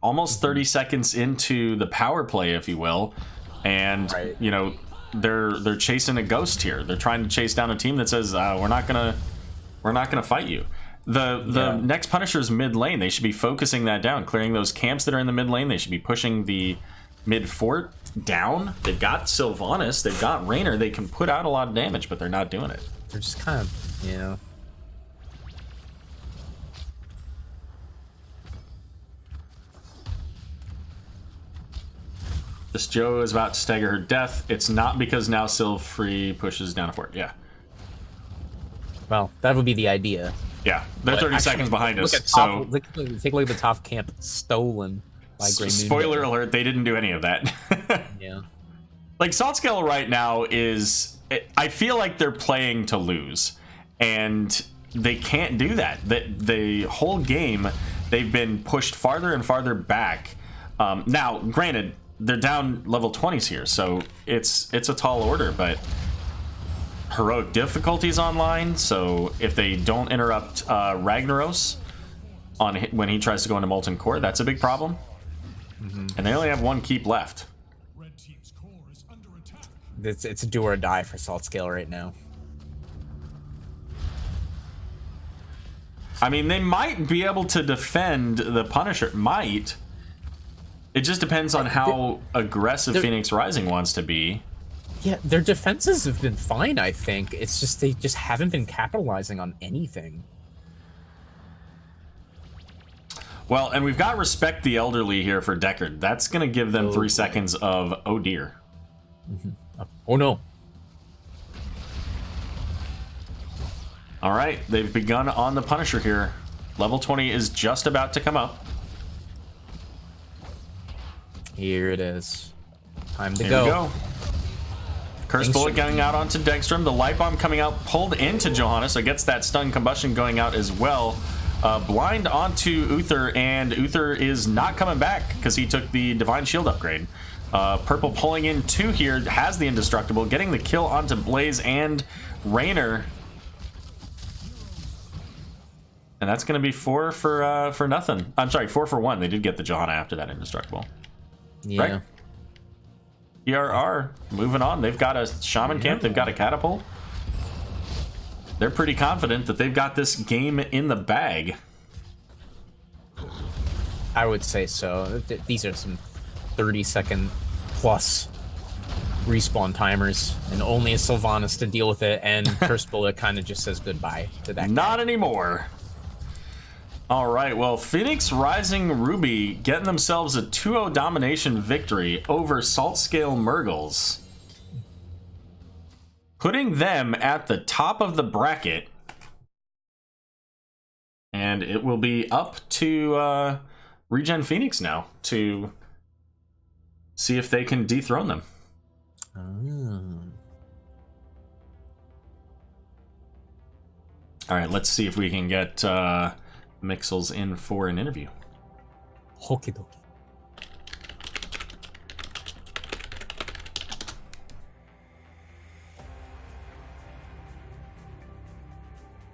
Almost 30 seconds into the power play, if you will, and you know, they're chasing a ghost here. They're trying to chase down a team that says we're not gonna fight you. The next Punisher's mid lane. They should be focusing that down, clearing those camps that are in the mid lane. They should be pushing the mid fort down. They've got Sylvanas, they've got Rainer. They can put out a lot of damage, but they're not doing it. They're just kind of, you know. This Joe is about to stagger her death. It's not because now Sylv free pushes down a fort. Yeah. Well, that would be the idea. Yeah, they're 30 seconds behind us. Take a look at the top camp stolen by Grey Moon. Spoiler alert, they didn't do any of that. Yeah. Like, Saltscale right now is... I feel like they're playing to lose. And they can't do that. The whole game, they've been pushed farther and farther back. Now, granted, they're down level 20s here, so it's a tall order, but... Heroic difficulties online, so if they don't interrupt Ragnaros when he tries to go into Molten Core, that's a big problem. And they only have one keep left. It's a do or die for Saltscale right now. I mean, they might be able to defend the Punisher. Might. It just depends on how aggressive Phoenix Rising wants to be. Yeah, their defenses have been fine, I think. It's just they just haven't been capitalizing on anything. Well, and we've got Respect the Elderly here for Deckard. That's going to give them 3 seconds of oh dear. Oh no. All right, they've begun on the Punisher here. Level 20 is just about to come up. Here it is. Time to Here go. we go. Curse Bullet going out onto Degstrom. The Light Bomb coming out, pulled into Johanna, so gets that stun combustion going out as well. Blind onto Uther, and Uther is not coming back because he took the Divine Shield upgrade. Purple pulling in 2 here, has the Indestructible, getting the kill onto Blaze and Rainer. And that's going to be 4 for nothing. I'm sorry, 4 for 1. They did get the Johanna after that indestructible. Yeah. Right? ERR moving on. They've got a Shaman Camp. They've got a Catapult. They're pretty confident that they've got this game in the bag. I would say so. These are some 30-second plus respawn timers, and only a Sylvanas to deal with it, and Cursed Bullet kind of just says goodbye to that guy. Not anymore. All right, well, Phoenix Rising Ruby getting themselves a 2-0 domination victory over Saltscale Mrgles, putting them at the top of the bracket, and it will be up to Regen Phoenix now to see if they can dethrone them. All right, let's see if we can get Mrgles in for an interview. Okie dokie.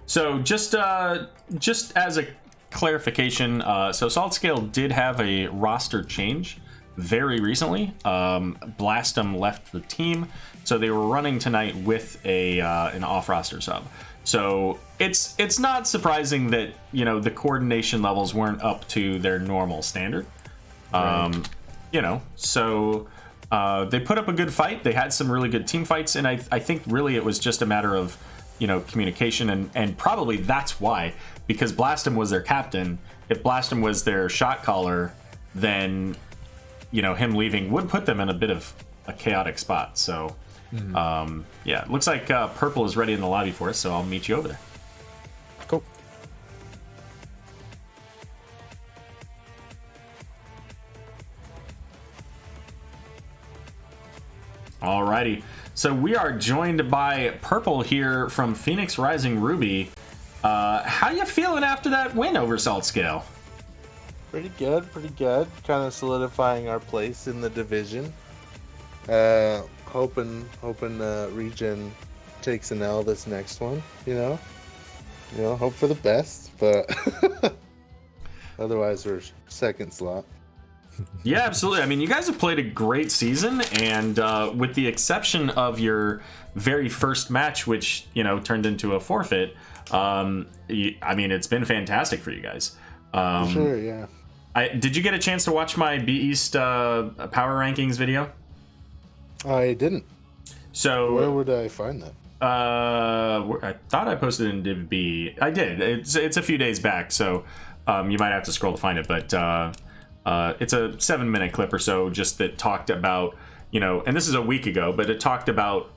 So just as a clarification, so Saltscale did have a roster change very recently. Blastum left the team, so they were running tonight with an off-roster sub. So it's not surprising that, you know, the coordination levels weren't up to their normal standard. Right. You know, so they put up a good fight. They had some really good team fights, and I think really it was just a matter of, you know, communication, and probably that's why, because Blastum was their captain. If Blastum was their shot caller, then, you know, him leaving would put them in a bit of a chaotic spot. So yeah, looks like Purple is ready in the lobby for us, so I'll meet you over there. Cool. Alrighty, so we are joined by Purple here from Phoenix Rising Ruby. How you feeling after that win over Saltscale? Pretty good, pretty good. Kind of solidifying our place in the division. Hoping Regen takes an L this next one. You know, hope for the best, but otherwise we're second slot. Yeah, absolutely. I mean, you guys have played a great season, and with the exception of your very first match, which, you know, turned into a forfeit, I mean, it's been fantastic for you guys. Sure, yeah. Did you get a chance to watch my B East power rankings video? I didn't. So where would I find that? I thought I posted it in Div B. I did. It's a few days back, so you might have to scroll to find it, but it's a 7-minute clip or so, just that talked about, you know, and this is a week ago, but it talked about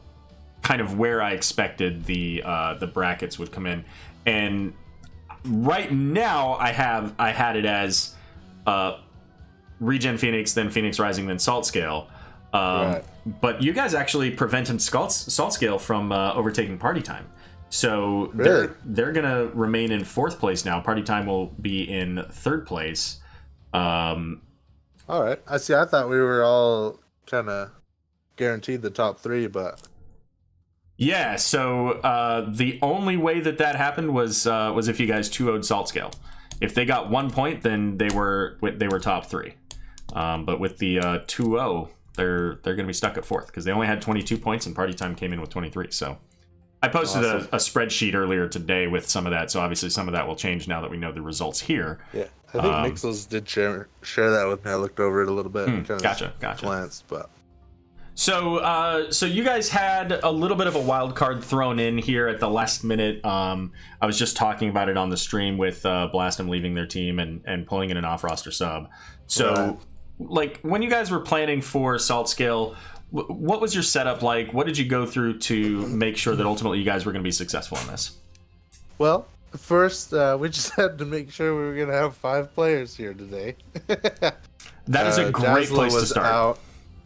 kind of where I expected the brackets would come in. And right now I had it as Regen Phoenix, then Phoenix Rising, then Saltscale. Right. But you guys actually prevented Saltscale from overtaking Party Time. So really? they're going to remain in 4th place now. Party Time will be in 3rd place. All right. I see. I thought we were all kind of guaranteed the top 3, but yeah. So the only way that happened was if you guys 2-0'd Saltscale. If they got 1 point, then they were top 3. But with the 2-0, they're going to be stuck at 4th because they only had 22 points and Party Time came in with 23. So I posted a spreadsheet earlier today with some of that. So obviously some of that will change now that we know the results here. Yeah. I think Mrgles did share that with me. I looked over it a little bit. And kind Gotcha. glanced, but so you guys had a little bit of a wild card thrown in here at the last minute. I was just talking about it on the stream with Blastum leaving their team and pulling in an off-roster sub. So, like, when you guys were planning for Saltscale, what was your setup like? What did you go through to make sure that ultimately you guys were going to be successful in this? Well, first, we just had to make sure we were going to have 5 players here today. That is a great place to start. Out.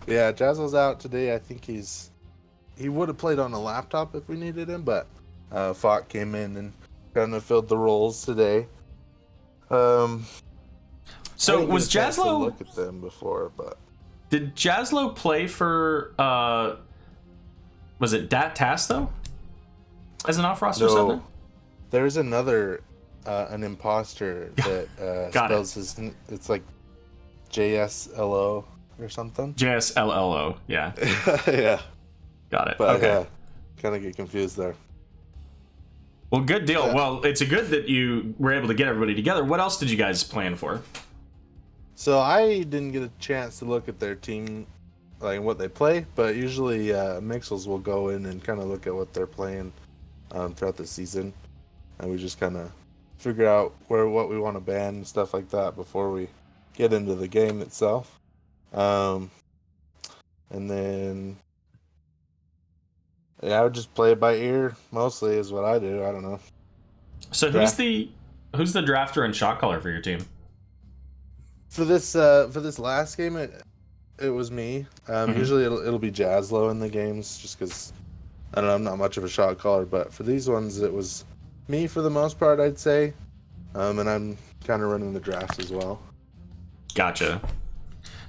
Yeah, Jazzle's out today. I think he would have played on a laptop if we needed him, but Fok came in and kind of filled the roles today. So was Jazzlo? Look at them before, but did Jazzlo play for? Was it Dat Tass though? As an off-roster sub? There's another an imposter that Got spells his. It's like JSLO or something. JSLLO, yeah. Yeah. Got it. But okay. yeah, kind of get confused there. Well, good deal. Yeah. Well, it's a good that you were able to get everybody together. What else did you guys plan for? So I didn't get a chance to look at their team, like what they play, but usually Mrgles will go in and kind of look at what they're playing throughout the season, and we just kind of figure out what we want to ban and stuff like that before we get into the game itself. And then I would just play it by ear mostly is what I do. I don't know. So who's the drafter and shot caller for your team? For this last game, it was me. Usually it'll be Jazlow in the games, just because I don't know, I'm not much of a shot caller. But for these ones, it was me for the most part, I'd say. And I'm kind of running the drafts as well. Gotcha.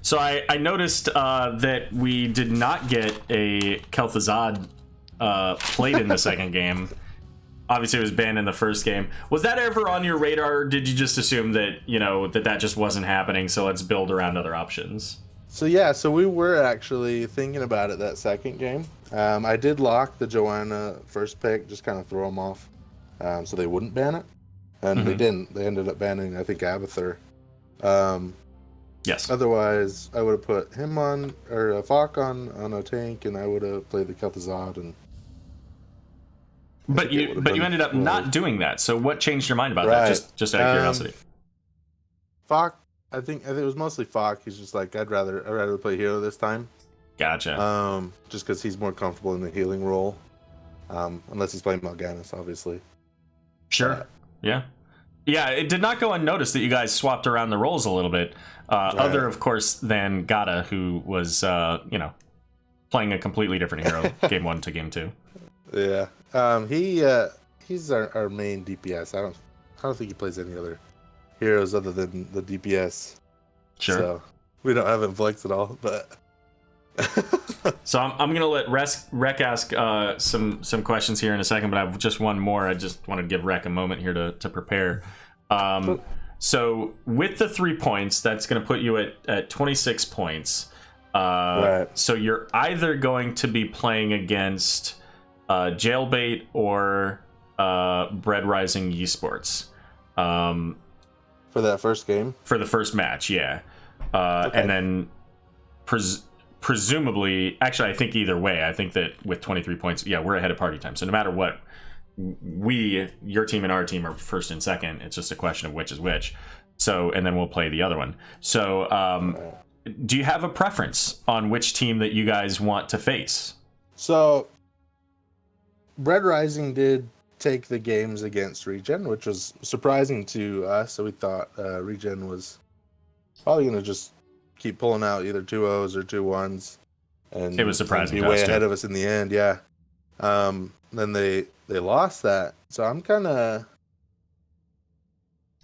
So I noticed that we did not get a Kel'Thuzad played in the second game. Obviously, it was banned in the first game. Was that ever on your radar, or did you just assume that, that just wasn't happening, so let's build around other options? So we were actually thinking about it that second game. I did lock the Joanna first pick, just kind of throw them off, so they wouldn't ban it. And they didn't. They ended up banning, I think, Abathur. Yes. Otherwise, I would have put him on, or Fok on a tank, and I would have played the Kel'Thuzad. And But you ended up not doing that. So what changed your mind about that? Just out of curiosity. Fok, I think it was mostly Fok. He's just like, I'd rather play hero this time. Gotcha. Just because he's more comfortable in the healing role, unless he's playing Mal'Ganis, obviously. Sure. Yeah. It did not go unnoticed that you guys swapped around the roles a little bit. Other, of course, than Gata, who was, playing a completely different hero, game 1 to game 2. Yeah. He's our main DPS. I don't think he plays any other heroes other than the DPS. Sure. So we don't have him flex at all, but. So I'm gonna let Rec ask some questions here in a second, but I have just one more. I just want to give Rec a moment here to prepare. So with the 3 points, that's gonna put you at 26 points. Right. So you're either going to be playing against Jailbait or Bread Rising Esports. For that first game? For the first match, yeah. Okay. And then presumably, actually, I think either way, I think that with 23 points, we're ahead of party time. So no matter what, your team and our team are first and second. It's just a question of which is which. So, and then we'll play the other one. So, do you have a preference on which team that you guys want to face? So, Bread Rising did take the games against Regen, which was surprising to us. So we thought Regen was probably going to just keep pulling out either 2-0s or 2-1s. And it was surprising be to way us ahead too. of us in the end, yeah. Then they lost that. So I'm kind of...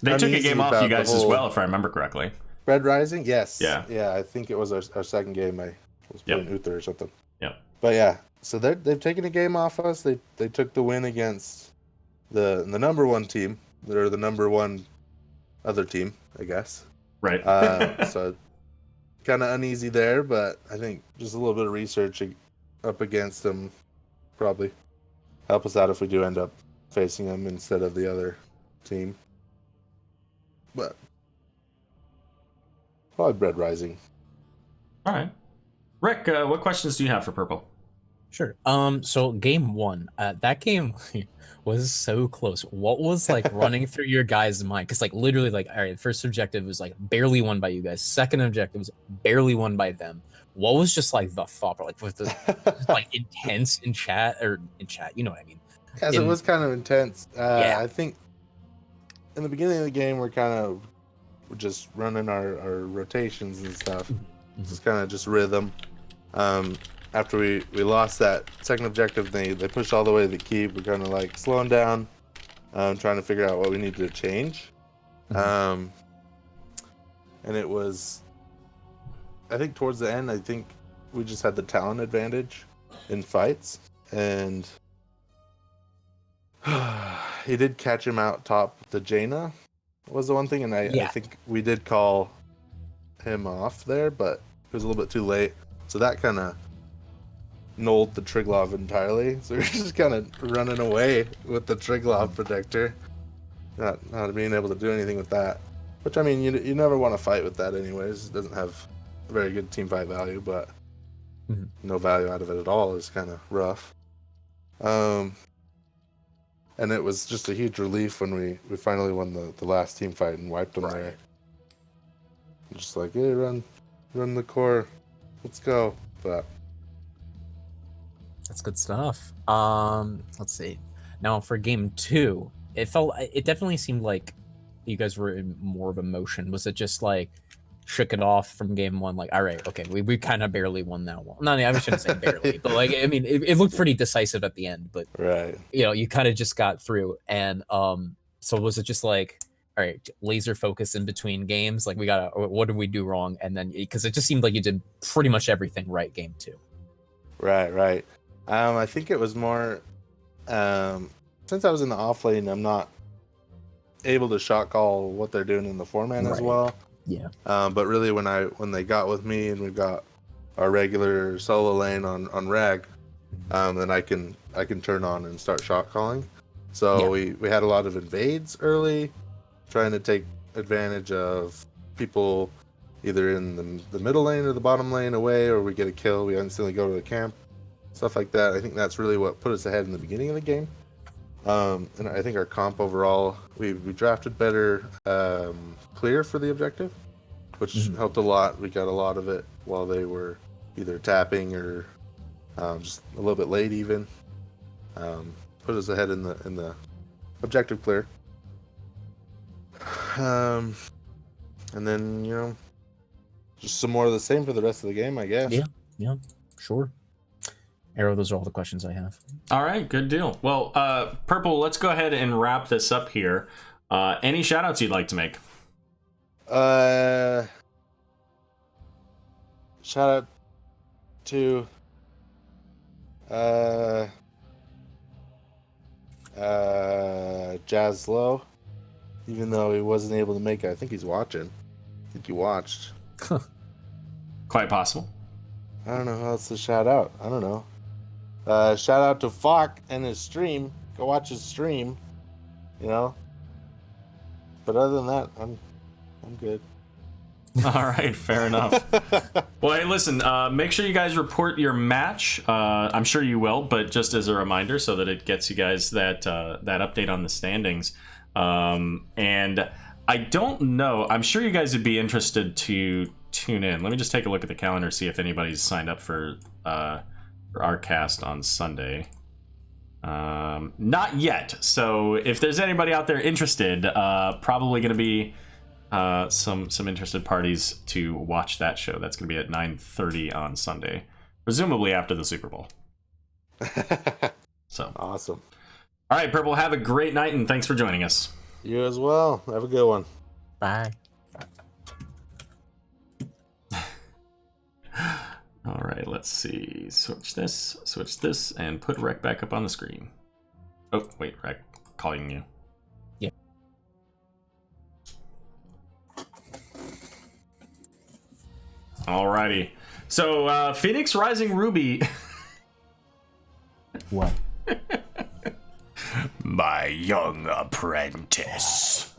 They took a game off you guys as well, if I remember correctly. Bread Rising? Yes. Yeah. Yeah, I think it was our second game. I was playing Uther or something. Yeah. But yeah, so they've taken a game off us. They took the win against the number one team, or the number one other team, I guess. Right. So kind of uneasy there, but I think just a little bit of research up against them probably help us out if we do end up facing them instead of the other team. But probably Bread Rising. All right. Rick, what questions do you have for Purple? Sure. So game 1, that game was so close. What was like running through your guys' mind? Because like literally, like, all right, first objective was like barely won by you guys. Second objective was barely won by them. What was just like the thought, like with the like intense in chat, you know what I mean? Yes, it was kind of intense. I think in the beginning of the game we're kind of just running our rotations and stuff. Just kind of just rhythm. After we lost that second objective, they pushed all the way to the keep. We're kind of like slowing down, trying to figure out what we need to change. And it was, I think towards the end, I think we just had the talent advantage in fights. And he did catch him out top. The Jaina was the one thing, and I think we did call him off there, but it was a little bit too late. So that kind of nulled the Triglav entirely. So we're just kind of running away with the Triglav protector, not being able to do anything with that. Which, I mean, you never want to fight with that anyways. It doesn't have a very good team fight value, but no value out of it at all is kind of rough. And it was just a huge relief when we finally won the last team fight and wiped them there. Just like, hey, run the core, let's go. But that's good stuff. Let's see. Now for game 2, it definitely seemed like you guys were in more of emotion. Was it just like shook it off from game 1? Like, all right, okay, we kind of barely won that one. No, I shouldn't say barely, but like, I mean, it looked pretty decisive at the end. But right, you kind of just got through. And so was it just like, all right, laser focus in between games? Like, what did we do wrong? And then because it just seemed like you did pretty much everything right game 2. Right. I think it was more since I was in the off lane, I'm not able to shot call what they're doing in the foreman as well. Yeah. But really, when they got with me and we've got our regular solo lane on reg, then I can turn on and start shot calling. So we had a lot of invades early, trying to take advantage of people either in the middle lane or the bottom lane away, or we get a kill, we instantly go to the camp, stuff like that. I think that's really what put us ahead in the beginning of the game. And I think our comp overall, we drafted better clear for the objective, which helped a lot. We got a lot of it while they were either tapping or just a little bit late even. Put us ahead in the objective clear. And then, just some more of the same for the rest of the game, I guess. Yeah, sure. Aero, those are all the questions I have. All right, good deal. Well, Purple, let's go ahead and wrap this up here. Any shout-outs you'd like to make? Shout out to Jazz Low, even though he wasn't able to make it. I think he's watching. I think he watched. Quite possible. I don't know how else to shout out. I don't know. Shout out to Falk and his stream. Go watch his stream. But other than that, I'm good. All right, fair enough. Well, hey, listen, make sure you guys report your match. I'm sure you will, but just as a reminder so that it gets you guys that update on the standings. And I don't know. I'm sure you guys would be interested to tune in. Let me just take a look at the calendar, see if anybody's signed up for our cast on Sunday. Not yet. So if there's anybody out there interested, probably going to be some interested parties to watch that show. That's going to be at 9:30 on Sunday, presumably after the Super Bowl. So awesome. All right, Purple, have a great night, and thanks for joining us. You as well. Have a good one. Bye. All right, let's see. Switch this, and put Rec back up on the screen. Oh, wait, Rec, calling you. Yeah. Alrighty. So, Phoenix Rising Ruby. What? My young apprentice.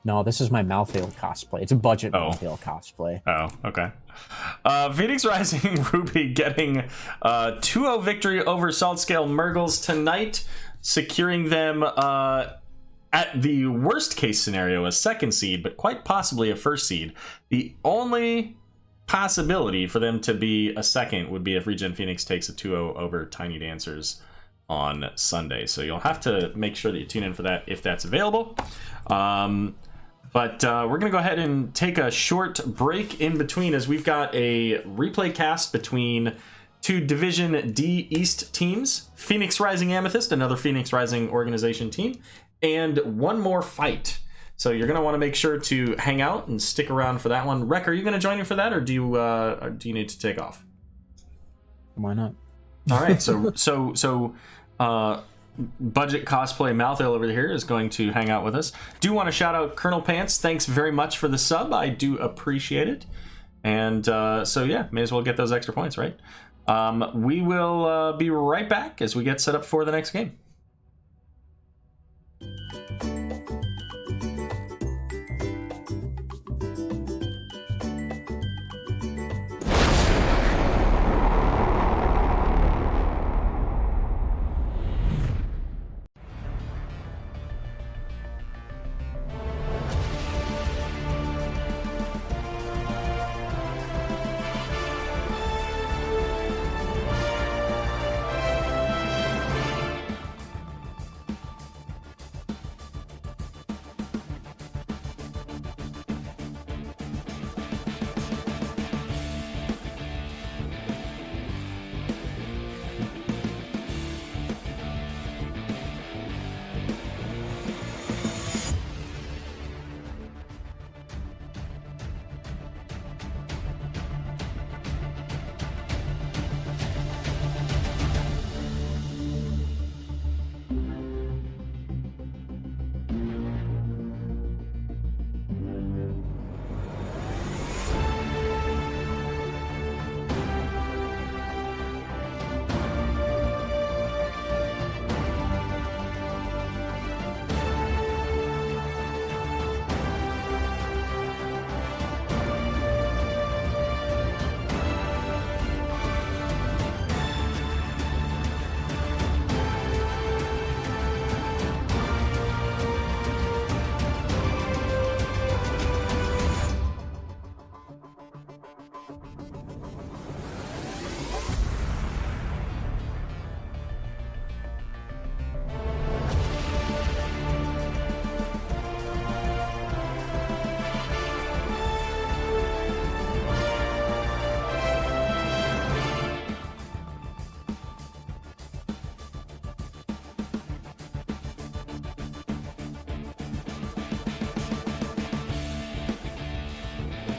No, this is my Malthael cosplay. It's a budget Malthael cosplay. Oh, okay. Phoenix Rising Ruby getting 2-0 victory over Saltscale Mrgles tonight, securing them at the worst case scenario a second seed, but quite possibly a first seed. The only possibility for them to be a second would be if Regen Phoenix takes a 2-0 over Tiny Dancers on Sunday. So you'll have to make sure that you tune in for that if that's available. But we're going to go ahead and take a short break in between as we've got a replay cast between two Division D East teams, Phoenix Rising Amethyst, another Phoenix Rising organization team, and one more fight. So you're going to want to make sure to hang out and stick around for that one. Rec, are you going to join in for that, or do you need to take off? Why not? All right, so budget cosplay Malthael over here is going to hang out with us. Do want to shout out Colonel Pants. Thanks very much for the sub. I do appreciate it. And so yeah, may as well get those extra points, right? We will be right back as we get set up for the next game.